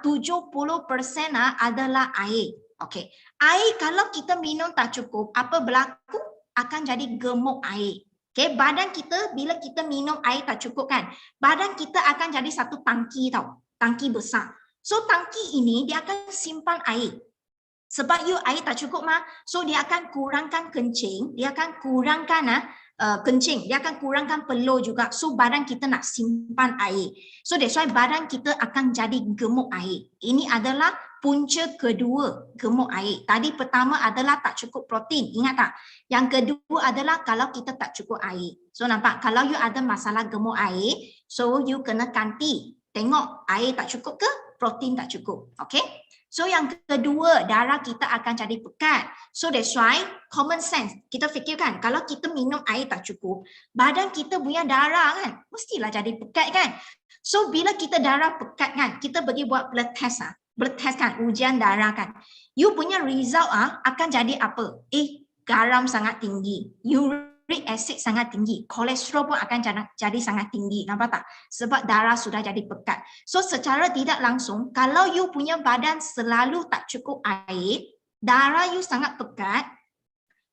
adalah air. Okay. Air kalau kita minum tak cukup, apa berlaku? Akan jadi gemuk air. Okay. Badan kita bila kita minum air tak cukup kan, badan kita akan jadi satu tangki tau. Tangki besar. So tangki ini dia akan simpan air. Sebab you air tak cukup so dia akan kurangkan kencing, dia akan kurangkan kencing, dia akan kurangkan peluh juga. So badan kita nak simpan air. So that's why badan kita akan jadi gemuk air. Ini adalah punca kedua gemuk air. Tadi pertama adalah tak cukup protein, ingat tak? Yang kedua adalah kalau kita tak cukup air. So nampak, kalau you ada masalah gemuk air, so you kena ganti. Tengok air tak cukup ke, protein tak cukup. Okay? So yang kedua, darah kita akan jadi pekat. So that's why common sense. Kita fikirkan kalau kita minum air tak cukup, badan kita punya darah kan mestilah jadi pekat kan. So bila kita darah pekat kan, kita pergi buat blood test blood test kan, ujian darah kan. You punya result akan jadi apa? Garam sangat tinggi, uric acid sangat tinggi, kolesterol pun akan jadi sangat tinggi. Nampak tak? Sebab darah sudah jadi pekat. So secara tidak langsung, kalau you punya badan selalu tak cukup air, darah you sangat pekat,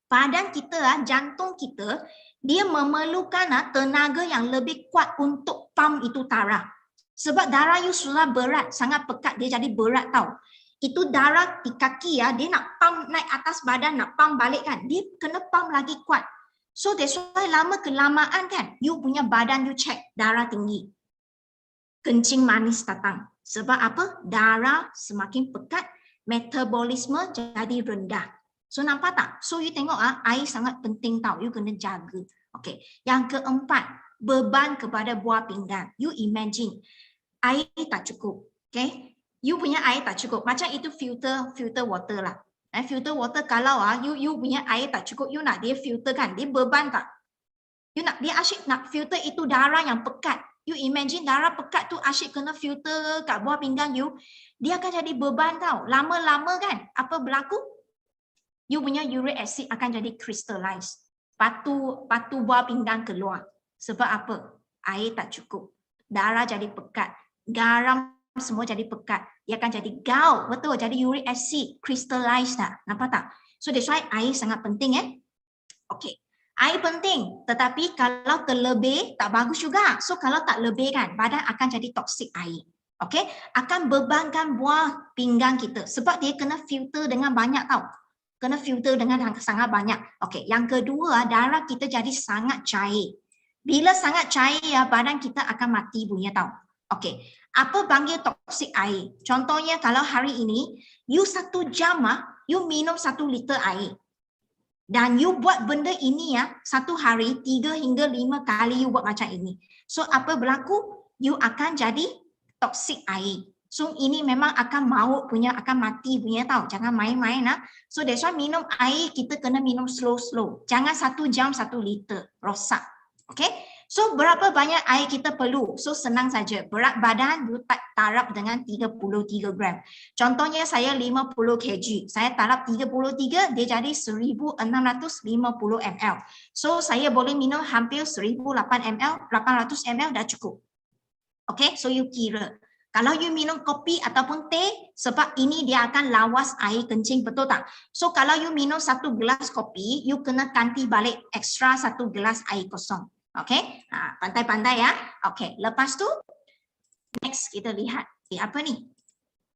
badan kita, jantung kita, dia memerlukan tenaga yang lebih kuat untuk pump itu darah. Sebab darah you sudah berat, sangat pekat, dia jadi berat tau. Itu darah di kaki dia nak pump naik atas badan, nak pump balik kan, dia kena pump lagi kuat. So that's why lama kelamaan kan, you punya badan you check darah tinggi, kencing manis datang. Sebab apa? Darah semakin pekat, metabolisme jadi rendah. So nampak tak? So you tengok air sangat penting tau, you kena jaga. Okay. Yang keempat, beban kepada buah pinggang. You imagine air tak cukup, okay? You punya air tak cukup, macam itu filter water lah. Filter water kalau you punya air tak cukup, you nak dia filter kan, dia beban tak? You nak dia asyik nak filter itu darah yang pekat. You imagine darah pekat tu asyik kena filter kat buah pinggang you, dia akan jadi beban tau. Lama-lama kan, apa berlaku? You punya uric acid akan jadi crystallize. Patu buah pinggang keluar. Sebab apa? Air tak cukup. Darah jadi pekat. Garam semua jadi pekat. Dia akan jadi gout. Betul, jadi uric acid crystallize tak? Nampak tak? So that's why air sangat penting Okay. Air penting, tetapi kalau terlebih tak bagus juga. So kalau tak lebih kan, badan akan jadi toksik air. Okay? Akan bebankan buah pinggang kita. Sebab dia kena filter dengan banyak tau. Kena filter dengan sangat banyak. Okay. Yang kedua, darah kita jadi sangat cair. Bila sangat cair badan kita akan mati punya tau. Okay. Apa panggil toksik air? Contohnya kalau hari ini, you 1 jam you minum 1 liter air. Dan you buat benda ini 1 hari 3 hingga 5 kali you buat macam ini. So apa berlaku? You akan jadi toksik air. So ini memang akan maut punya, akan mati punya tau. Jangan main-main So that's why minum air kita kena minum slow-slow. Jangan 1 jam 1 liter. Rosak. Okay? So berapa banyak air kita perlu? So senang saja. Berat badan you taraf dengan 33 gram. Contohnya saya 50 kg. Saya taraf 33, dia jadi 1650 ml. So saya boleh minum hampir 1008 ml, 800 ml dah cukup. Okay, so you kira. Kalau you minum kopi ataupun teh, sebab ini dia akan lawas air kencing, betul tak? So kalau you minum 1 gelas kopi, you kena ganti balik ekstra 1 gelas air kosong. Okay, pandai-pandai Okay, lepas tu next kita lihat apa ni?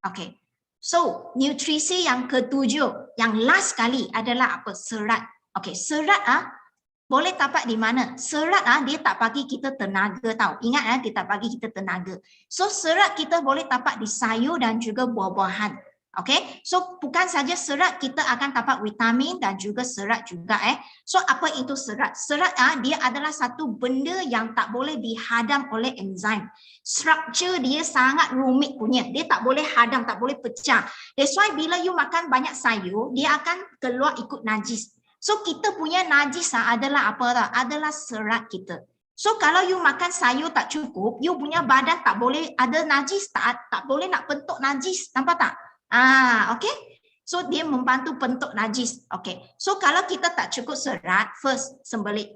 Okay, so nutrisi yang ketujuh, yang last kali adalah apa? Serat. Okay, serat boleh dapat di mana? Serat dia tak bagi kita tenaga tau. Ingat dia tak bagi kita tenaga. So serat kita boleh dapat di sayur dan juga buah-buahan. Okay, so bukan saja serat, kita akan dapat vitamin dan juga serat juga So apa itu serat? Serat dia adalah satu benda yang tak boleh dihadam oleh enzim. Struktur dia sangat rumit punya. Dia tak boleh hadam, tak boleh pecah. That's why bila you makan banyak sayur, dia akan keluar ikut najis. So kita punya najis adalah apa tau? Adalah serat kita. So kalau you makan sayur tak cukup, you punya badan tak boleh ada najis, tak boleh nak bentuk najis. Nampak tak? Okay. So dia membantu bentuk najis. Okay. So kalau kita tak cukup serat, first sembelit.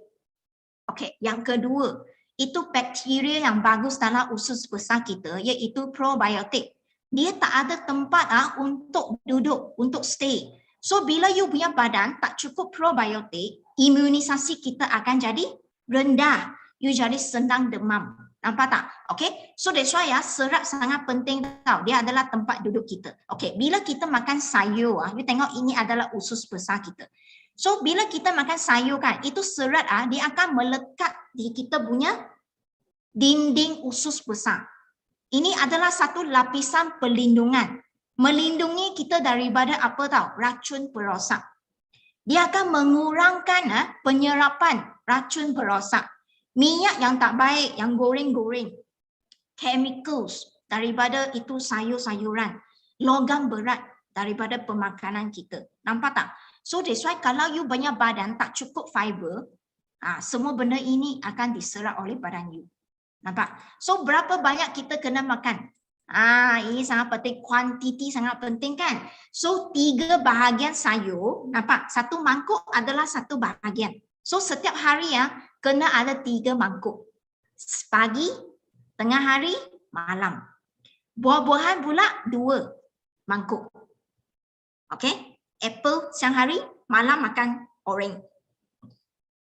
Okay. Yang kedua, itu bakteria yang bagus dalam usus besar kita, iaitu probiotik. Dia tak ada tempat untuk duduk, untuk stay. So bila you punya badan tak cukup probiotik, imunisasi kita akan jadi rendah. You jadi senang demam. Nampak tak? Okay. So that's why serat sangat penting tau. Dia adalah tempat duduk kita. Okay. Bila kita makan sayur, you tengok ini adalah usus besar kita. So bila kita makan sayur kan, itu serat dia akan melekat di kita punya dinding usus besar. Ini adalah satu lapisan perlindungan. Melindungi kita daripada apa tau? Racun perosak. Dia akan mengurangkan penyerapan racun perosak. Minyak yang tak baik, yang goreng-goreng. Chemicals daripada itu sayur-sayuran. logam berat daripada pemakanan kita. Nampak tak? So that's why kalau you banyak badan tak cukup fiber, semua benda ini akan diserap oleh badan you. Nampak? So berapa banyak kita kena makan? Ini sangat penting, kuantiti sangat penting kan? So 3 bahagian sayur, nampak? 1 mangkuk adalah 1 bahagian. So setiap hari kena ada 3 mangkuk. Pagi, tengah hari, malam. Buah-buahan pula 2 mangkuk. Okay? Apple siang hari, malam makan orange.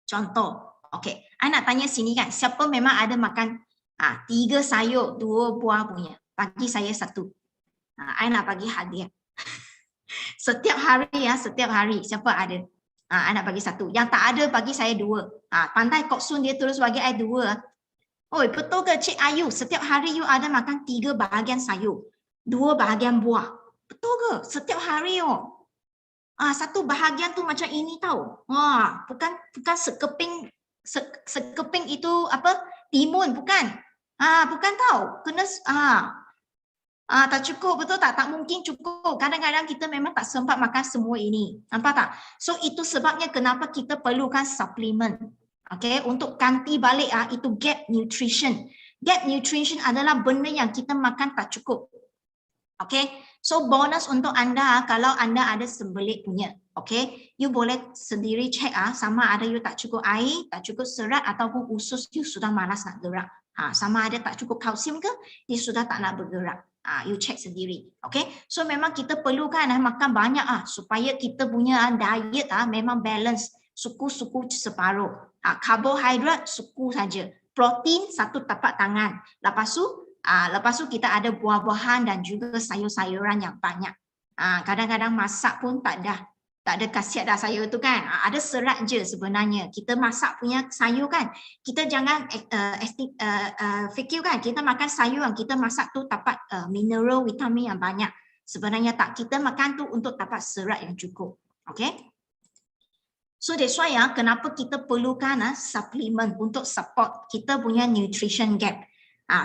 Contoh. Okay. I nak tanya sini kan, siapa memang ada makan 3 sayur, 2 buah punya. Bagi saya 1. I nak bagi hadiah. Setiap hari siapa ada? I nak bagi 1. Yang tak ada bagi saya 2. Pandai Kok Sun dia terus bagi I 2. Oi, betul ke Cik Ayu? Setiap hari you ada makan 3 bahagian sayur, 2 bahagian buah. Betul ke? Setiap hari oh. 1 bahagian tu macam ini tau. Bukan sekeping itu apa? Timun, bukan. Bukan tau. Kena tak cukup, betul tak? Tak mungkin cukup. Kadang-kadang kita memang tak sempat makan semua ini. Nampak tak? So itu sebabnya kenapa kita perlukan suplemen. Okay, untuk ganti balik itu gap nutrition. Gap nutrition adalah benda yang kita makan tak cukup. Okay, so bonus untuk anda kalau anda ada sembelit punya. Okay, you boleh sendiri check sama ada you tak cukup air, tak cukup serat ataupun usus you sudah malas nak gerak. Sama ada tak cukup kalsium ke, dia sudah tak nak bergerak. You check sendiri. Okay, so memang kita perlukan makan banyak supaya kita punya diet memang balance. Suku-suku separuh. Karbohidrat suku saja. Protein 1 tapak tangan. Lepas tu kita ada buah-buahan dan juga sayur-sayuran yang banyak. Kadang-kadang masak pun tak ada khasiat dah sayur tu kan. Ada serat je sebenarnya. Kita masak punya sayur kan. Kita jangan fikir kan kita makan sayur yang kita masak tu dapat mineral, vitamin yang banyak. Sebenarnya tak. Kita makan tu untuk dapat serat yang cukup. Okay. So that's why kenapa kita perlukan suplemen untuk support kita punya nutrition gap.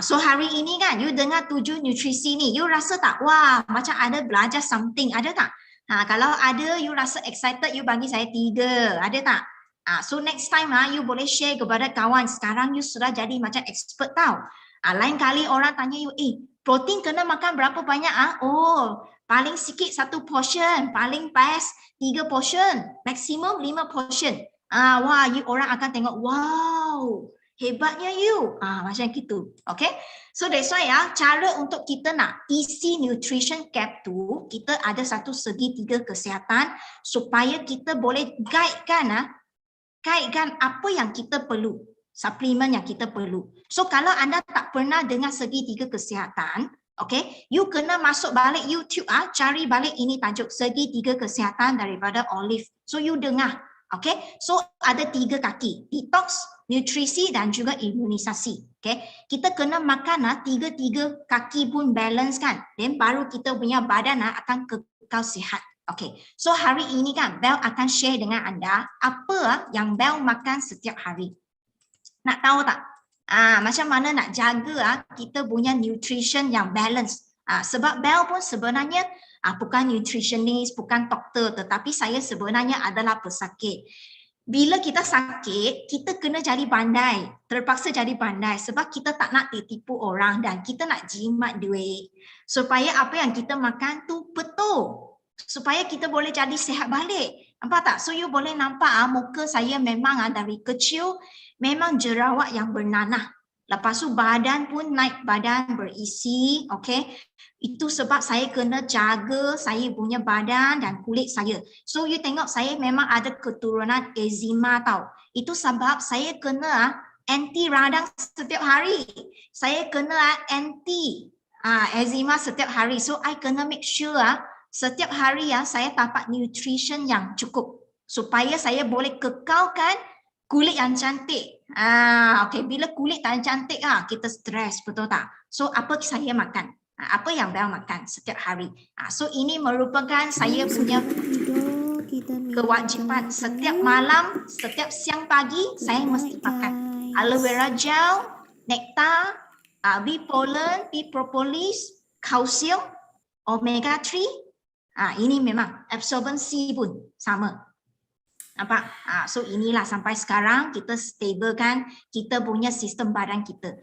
So hari ini kan you dengar 7 nutrisi ni, you rasa tak wah macam ada belajar something, ada tak? Kalau ada you rasa excited, you bagi saya 3, ada tak? So next time you boleh share kepada kawan. Sekarang you sudah jadi macam expert tau. Lain kali orang tanya you, protein kena makan berapa banyak? Oh, paling sikit 1 portion, paling best 3 portion, maksimum 5 portion. Wah, you orang akan tengok, wow, hebatnya you. Macam gitu. Okay? So that's why cara untuk kita nak isi nutrition gap tu, kita ada satu segitiga kesihatan supaya kita boleh guidekan apa yang kita perlu, suplemen yang kita perlu. So kalau anda tak pernah dengar segitiga kesihatan, okay, you kena masuk balik YouTube cari balik ini tajuk segitiga kesihatan daripada Olive. So you dengar, okay. So ada 3 kaki, detox, nutrisi dan juga imunisasi. Okay, kita kena makan 3 kaki pun balance kan. Then baru kita punya badan akan kekal sihat. Okay, so hari ini kan Bel akan share dengan anda apa yang Bel makan setiap hari. Nak tahu tak? Macam mana nak jaga kita punya nutrition yang balance. Sebab Bel pun sebenarnya bukan nutritionist, bukan doktor, tetapi saya sebenarnya adalah pesakit. Bila kita sakit, kita kena jadi pandai, terpaksa jadi pandai sebab kita tak nak ditipu orang dan kita nak jimat duit. Supaya apa yang kita makan tu betul. Supaya kita boleh jadi sihat balik. Nampak tak? So you boleh nampak muka saya memang dari kecil memang jerawat yang bernanah. Lepas tu badan pun naik badan berisi, okay. Itu sebab saya kena jaga saya punya badan dan kulit saya. So you tengok saya memang ada keturunan eczema tau. Itu sebab saya kena anti radang setiap hari. Saya kena anti eczema setiap hari. So I kena make sure setiap hari saya dapat nutrition yang cukup. Supaya saya boleh kekalkan kulit yang cantik. Okay, bila kulit tak cantik kita stres, betul tak? So apa saya makan? Apa yang Bel makan setiap hari? So ini merupakan saya punya kewajipan. Setiap malam, setiap siang pagi saya mesti makan aloe vera gel, nektar, bee pollen, bee propolis, kalsium. omega 3. Ini memang absorbency pun sama. Nampak? So inilah sampai sekarang kita stablekan kita punya sistem badan kita.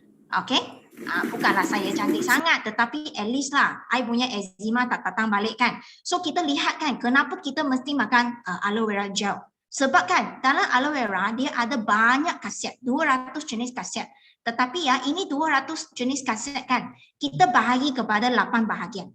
Okay? Bukanlah saya cantik sangat, tetapi at least lah I punya eczema tak datang balik kan. So kita lihat kan kenapa kita mesti makan aloe vera gel. Sebab kan dalam aloe vera dia ada banyak khasiat, 200 jenis khasiat. Tetapi ya ini 200 jenis khasiat kan kita bahagi kepada 8 bahagian.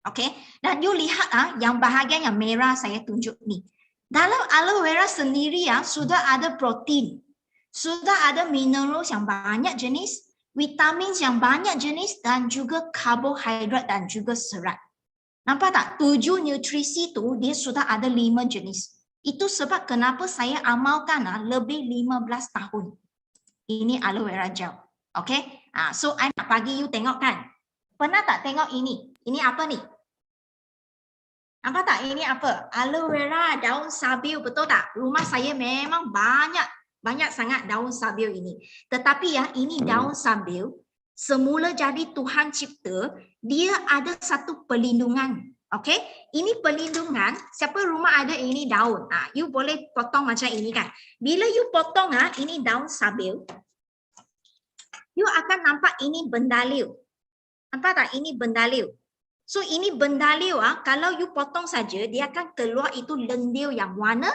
Okay? Dan you lihat yang bahagian yang merah saya tunjuk ni. Dalam aloe vera sendiri sudah ada protein, sudah ada mineral yang banyak jenis, vitamin yang banyak jenis dan juga karbohidrat dan juga serat. Nampak tak? 7 nutrisi tu dia sudah ada 5 jenis. Itu sebab kenapa saya amalkan lebih 15 tahun. Ini aloe vera gel. Okay? So I nak bagi you tengok kan. Pernah tak tengok ini? Ini apa ni? Nampak tak ini apa? Aloe vera daun sabil, betul tak? Rumah saya memang banyak sangat daun sabil ini. Tetapi ini daun sabil semula jadi Tuhan cipta, dia ada satu perlindungan. Okay? Ini perlindungan, siapa rumah ada ini daun. You boleh potong macam ini kan. Bila you potong ini daun sabil, you akan nampak ini bendaliu. Nampak tak? Ini bendaliu. So ini bendaliu kalau you potong saja dia akan keluar itu lendir yang warna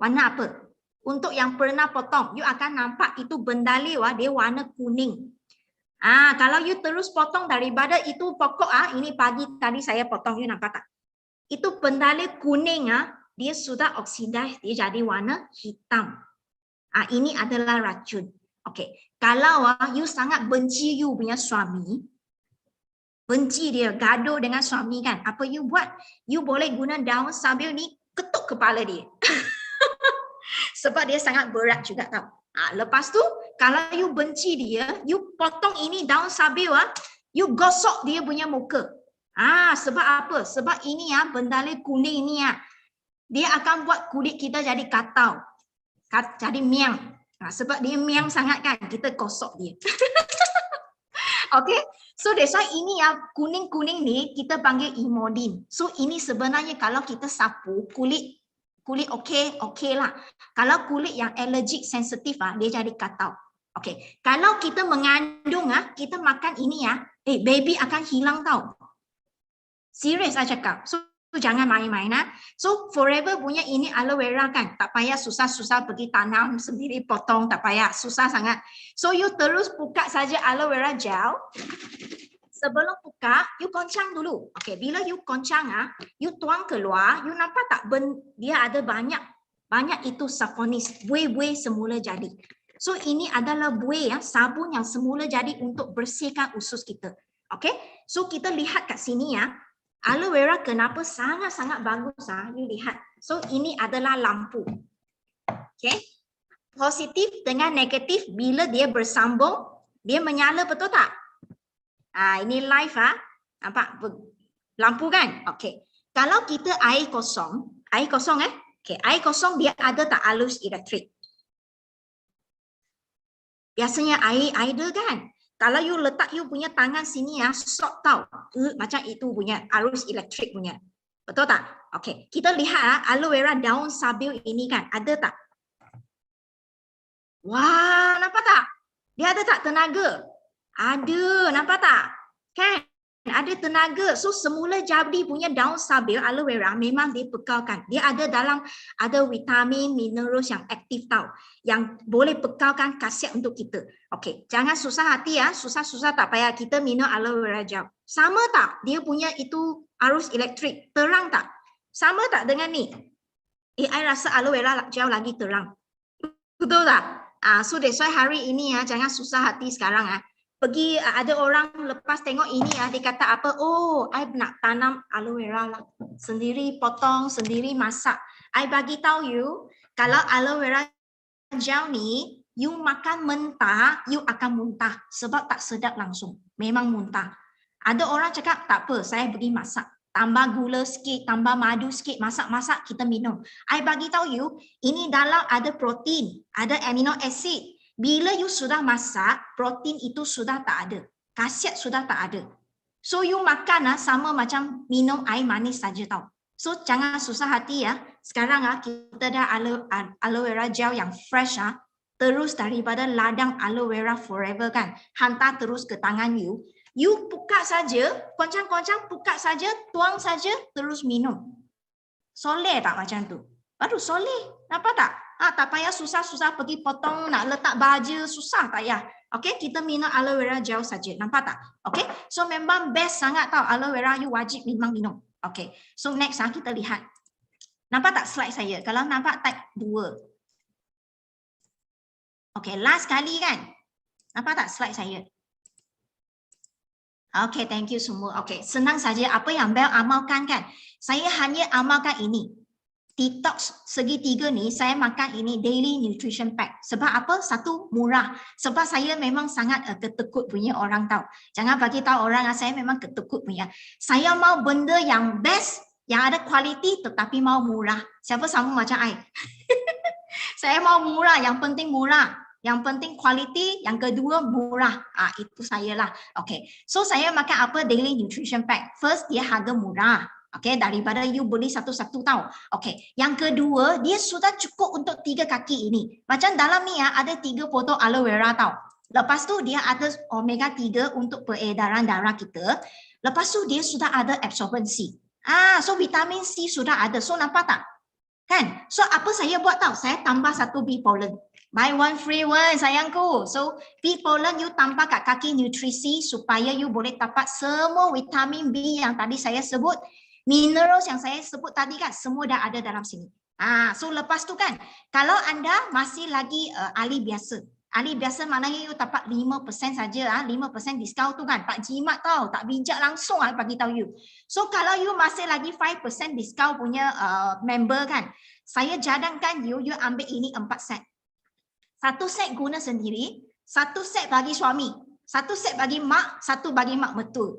apa? Untuk yang pernah potong, you akan nampak itu bendaliu dia warna kuning. Kalau you terus potong daripada itu pokok ini pagi tadi saya potong, you nampak tak? Itu bendaliu kuning dia sudah oksidas, dia jadi warna hitam. Ini adalah racun. Okay. Kalau you sangat benci you punya suami, benci dia, gaduh dengan suami kan, apa you buat? You boleh guna daun sabil ni ketuk kepala dia. Sebab dia sangat berat juga tau. Lepas tu, kalau you benci dia, you potong ini daun sabil, you gosok dia punya muka. Sebab apa? Sebab ini bendaliu kuning ni dia akan buat kulit kita jadi katau. Jadi miang. Sebab dia miang sangat kan, kita gosok dia. Okay, so that's why ini kuning-kuning ni kita panggil imodin. So ini sebenarnya kalau kita sapu kulit okey lah. Kalau kulit yang allergic sensitif dia jadi katau. Okay, kalau kita mengandung kita makan ini baby akan hilang tau. Serius saya cakap. So jangan main-main. So forever punya ini aloe vera kan, tak payah susah-susah pergi tanam sendiri potong, tak payah, susah sangat. So you terus buka saja aloe vera gel. Sebelum buka, you koncang dulu. Okay, bila you koncang you tuang keluar, you nampak tak dia ada banyak itu saponis, buih-buih semula jadi. So ini adalah buih sabun yang semula jadi untuk bersihkan usus kita. Okay, so kita lihat kat sini aloe vera kenapa sangat-sangat bagus you lihat. So ini adalah lampu. Okay. Positif dengan negatif bila dia bersambung, dia menyala, betul tak? Ini live nampak lampu kan? Okay. Kalau kita air kosong okay, air kosong dia ada tak arus elektrik? Biasanya air idle kan? Kalau you letak you punya tangan sini short tau. Macam itu punya arus elektrik punya. Betul tak? Okay. Kita lihat aloe vera daun sabil ini kan. Ada tak? Wah, nampak tak? Dia ada tak tenaga? Ada, nampak tak? Kan? Ada tenaga. So semula jadi punya daun sabil aloe vera memang dia bekalkan. Dia ada vitamin, mineral yang aktif tau. Yang boleh bekalkan khasiat untuk kita. Okey, jangan susah hati susah-susah tak payah kita minum aloe vera gel. Sama tak? Dia punya itu arus elektrik, terang tak? Sama tak dengan ni? I rasa aloe vera gel lagi terang. Betul tak? So that's why hari ini jangan susah hati sekarang Pergi ada orang lepas tengok ini dia kata apa? Oh, I nak tanam aloe vera lah. Sendiri potong, sendiri masak. I bagi tahu you, kalau aloe vera gel ni you makan mentah, you akan muntah sebab tak sedap langsung. Memang muntah. Ada orang cakap tak apa, saya pergi masak. Tambah gula sikit, tambah madu sikit, masak-masak kita minum. I bagi tahu you, ini dalam ada protein, ada amino acid. Bila you sudah masak, protein itu sudah tak ada. Khasiat sudah tak ada. So you makan sama macam minum air manis saja tau. So jangan susah hati ya. Sekarang kita dah aloe vera gel yang fresh terus daripada ladang aloe vera forever kan. Hantar terus ke tangan you. You buka saja, koncang-koncang buka saja, tuang saja, terus minum. Soleh tak macam tu? Baru soleh. Nampak tak? Tak payah susah-susah pergi potong, nak letak baju, susah tak ya? Okay, kita minum aloe vera gel saja. Nampak tak? Okay, so memang best sangat tau. Aloe vera you wajib memang minum. Okay, so next kita lihat. Nampak tak slide saya? Kalau nampak type 2. Okay, last kali kan? Nampak tak slide saya? Okay, thank you semua. Okay, senang saja apa yang Bel amalkan kan? Saya hanya amalkan ini. Detox segitiga ni saya makan ini daily nutrition pack. Sebab apa? Satu, murah. Sebab saya memang sangat ketekut punya orang tahu. Jangan bagi tahu orang saya memang ketekut punya. Saya mau benda yang best, yang ada kualiti tetapi mau murah. Siapa sama macam I? Saya mau murah, yang penting murah. Yang penting kualiti, yang kedua murah. Itu saya lah. Okay. So saya makan apa? Daily nutrition pack. First, dia harga murah. Okay, daripada you beli satu-satu tahu. Okay, yang kedua, dia sudah cukup untuk 3 kaki ini. Macam dalam ni ada 3 potong aloe vera tahu. Lepas tu dia ada omega 3 untuk peredaran darah kita. Lepas tu dia sudah ada absorbensi. So vitamin C sudah ada. So nampak tak? Kan? So apa saya buat tahu? Saya tambah 1 bee pollen. Buy one free one sayangku. So bee pollen you tambah kat kaki nutrisi supaya you boleh dapat semua vitamin B yang tadi saya sebut. Minerals yang saya sebut tadi kan semua dah ada dalam sini. So lepas tu kan kalau anda masih lagi ahli biasa. Ahli biasa maknanya you dapat 5% saja 5% diskaun tu kan. Tak jimat tau, tak bijak langsung bagi tahu you. So kalau you masih lagi 5% diskaun punya member kan. Saya cadangkan you ambil ini 4 set. 1 set guna sendiri, 1 set bagi suami, 1 set bagi mak, 1 bagi mak mertua.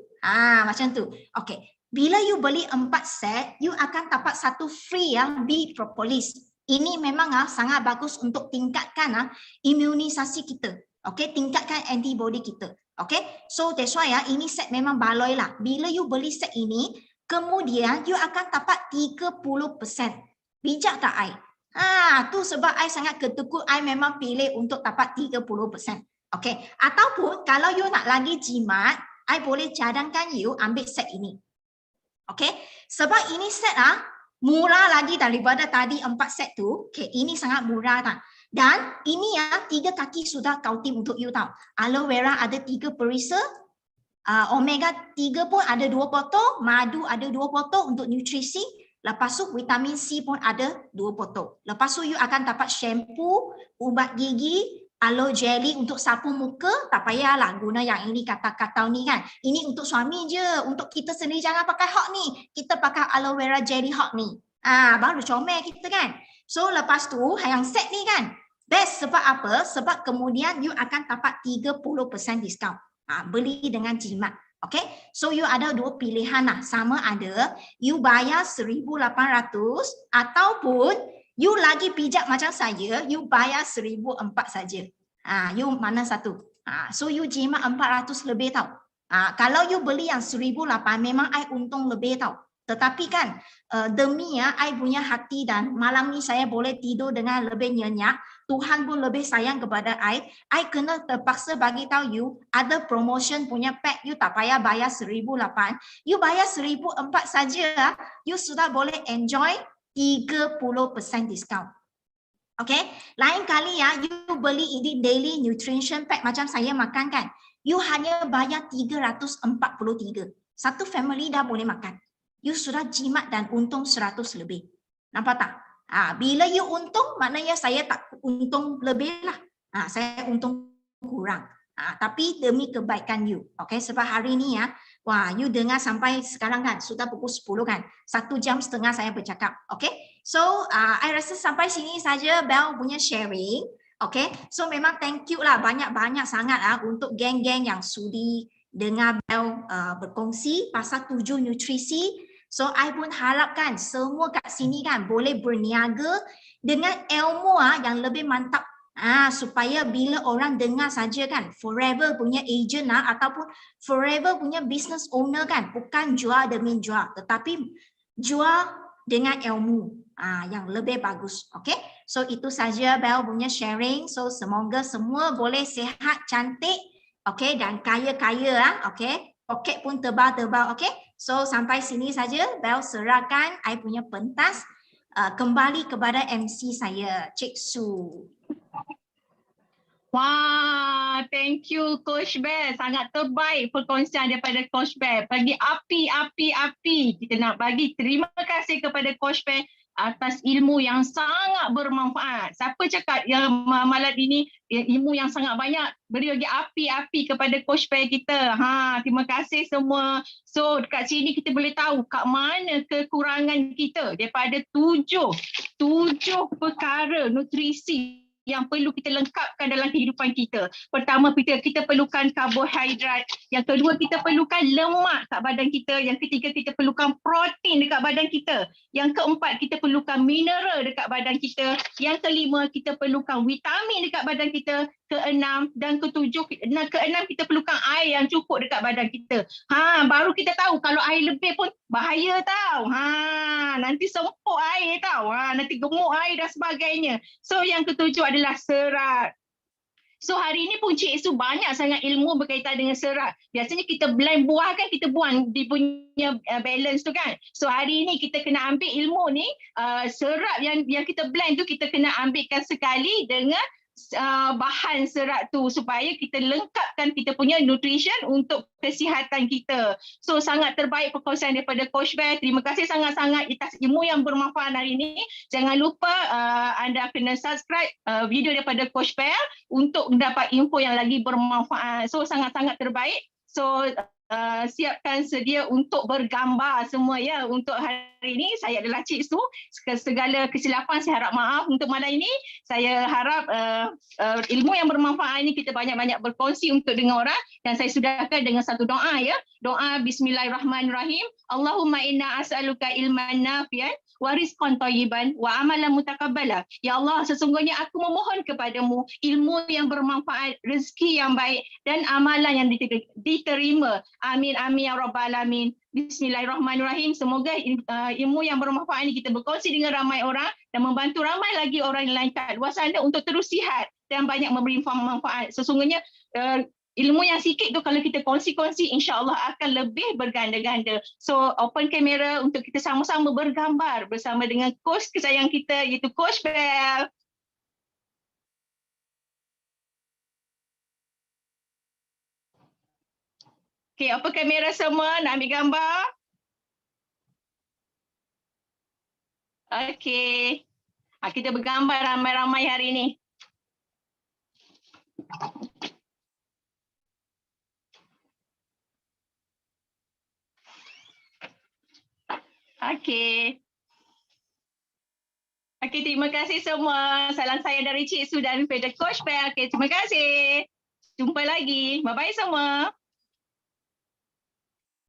Macam tu. Okey. Bila you beli 4 set, you akan dapat 1 free yang bee propolis. Ini memang sangat bagus untuk tingkatkan imunisasi kita. Okay, tingkatkan antibody kita. Okay, so that's why ini set memang baloi lah. Bila you beli set ini, kemudian you akan dapat 30%. Bijak tak I? Tu sebab I sangat ketekut, I memang pilih untuk dapat 30%. Okay, ataupun kalau you nak lagi jimat, I boleh cadangkan you ambil set ini. Okay, sebab ini set murah lagi daripada tadi 4 set tu. Okay, ini sangat murah tak? Dan ini 3 kaki sudah kautim untuk you tahu. Aloe vera ada 3 perisa, omega 3 pun ada 2 potong, madu ada 2 potong untuk nutrisi. Lepas tu vitamin C pun ada 2 potong. Lepas tu you akan dapat shampoo, ubat gigi, aloe jelly untuk sapu muka, tak payahlah guna yang ini kata-kata ni kan. Ini untuk suami je, untuk kita sendiri jangan pakai hot ni. Kita pakai aloe vera jelly hot ni. Baru comel kita kan. So lepas tu yang set ni kan, best sebab apa? Sebab kemudian you akan dapat 30% diskaun. Beli dengan jimat. Okay, so you ada 2 pilihan lah. Sama ada you bayar 1,800 ataupun you lagi bijak macam saya, you bayar 1,400 saja. You mana satu? So you jimat 400 lebih tau. Kalau you beli yang 1,800 memang I untung lebih tau. Tetapi kan demi I punya hati dan malam ni saya boleh tidur dengan lebih nyenyak. Tuhan pun lebih sayang kepada I kena terpaksa bagi tahu you ada promotion punya pack, you tak payah bayar 1,800, you bayar 1,400 saja, you sudah boleh enjoy 30% diskaun. Okay, lain kali you beli ini daily nutrition pack macam saya makan kan, you hanya bayar 343. Satu family dah boleh makan. You sudah jimat dan untung 100 lebih. Nampak tak? Bila you untung, maknanya saya tak untung lebih lah. Saya untung kurang. Tapi demi kebaikan you. Okay, sebab hari ni you dengar sampai sekarang kan, sudah pukul 10 kan. 1 jam setengah saya bercakap. Okay, so I rasa sampai sini saja Bel punya sharing. Okay, so memang thank you lah banyak-banyak sangat untuk geng-geng yang sudi dengar Bel berkongsi pasal 7 nutrisi. So I pun harapkan semua kat sini kan boleh berniaga dengan ilmu yang lebih mantap Supaya bila orang dengar saja kan, Forever punya agent ataupun Forever punya business owner kan, bukan jual demi jual, tetapi jual dengan ilmu yang lebih bagus. Okay, so itu saja Bel punya sharing. So semoga semua boleh sihat, cantik, okay, dan kaya-kaya okay, poket pun tebal-tebal. Okay, so sampai sini saja Bel serahkan I punya pentas kembali kepada MC saya, Cik Su. Wah, thank you Coach Bear. Sangat terbaik perkongsian daripada Coach Bear. Bagi api. Kita nak bagi terima kasih kepada Coach Bear atas ilmu yang sangat bermanfaat. Siapa cakap yang malam ini ilmu yang sangat banyak, beri lagi api kepada Coach Bear kita. Terima kasih semua. So dekat sini kita boleh tahu kat mana kekurangan kita daripada tujuh perkara nutrisi yang perlu kita lengkapkan dalam kehidupan kita. Pertama, kita perlukan karbohidrat. Yang kedua, kita perlukan lemak kat badan kita. Yang ketiga, kita perlukan protein dekat badan kita. Yang keempat, kita perlukan mineral dekat badan kita. Yang kelima, kita perlukan vitamin dekat badan kita. Keenam dan ketujuh, keenam kita perlukan air yang cukup dekat badan kita. Baru kita tahu kalau air lebih pun bahaya tau. Nanti sempuk air tau. Nanti gemuk air dan sebagainya. So yang ketujuh adalah serat. So hari ini pun Cik Su banyak sangat ilmu berkaitan dengan serat. Biasanya kita blend buah kan, kita buang dia punya balance tu kan. So hari ini kita kena ambil ilmu ni, serat yang kita blend tu kita kena ambilkan sekali dengan bahan serat tu supaya kita lengkapkan kita punya nutrition untuk kesihatan kita. So sangat terbaik perkongsian daripada Coach Bear. Terima kasih sangat-sangat atas ilmu yang bermanfaat hari ini. Jangan lupa anda kena subscribe video daripada Coach Bear untuk mendapat info yang lagi bermanfaat. So sangat-sangat terbaik. So siapkan sedia untuk bergambar semua ya. Untuk hari ini saya adalah Cik Su. Segala kesilapan saya harap maaf untuk malam ini. Saya harap ilmu yang bermanfaat ini kita banyak-banyak berkongsi untuk dengan orang. Dan saya sudahkan dengan satu doa ya. Doa Bismillahirrahmanirrahim. Allahumma inna as'aluka ilman nafi'an wa rizqan thayyiban wa amalan mutaqabbala. Ya Allah, sesungguhnya aku memohon kepadamu ilmu yang bermanfaat, rezeki yang baik dan amalan yang diterima. Amin amin ya rabbal alamin. Bismillahirrahmanirrahim. Semoga ilmu yang bermanfaat ini kita berkongsi dengan ramai orang dan membantu ramai lagi orang yang lain kat luar sana untuk terus sihat dan banyak memberi manfaat. Sesungguhnya ilmu yang sikit tu kalau kita kongsi-kongsi insya-Allah akan lebih berganda-ganda. So open kamera untuk kita sama-sama bergambar bersama dengan coach kesayang kita iaitu Coach Bear. Okey, open kamera semua nak ambil gambar. Okey. Kita bergambar ramai-ramai hari ini. Okey. Okey, terima kasih semua. Salam saya dari Cik Su dan daripada Coach Bear. Okey, terima kasih. Jumpa lagi. Bye-bye semua.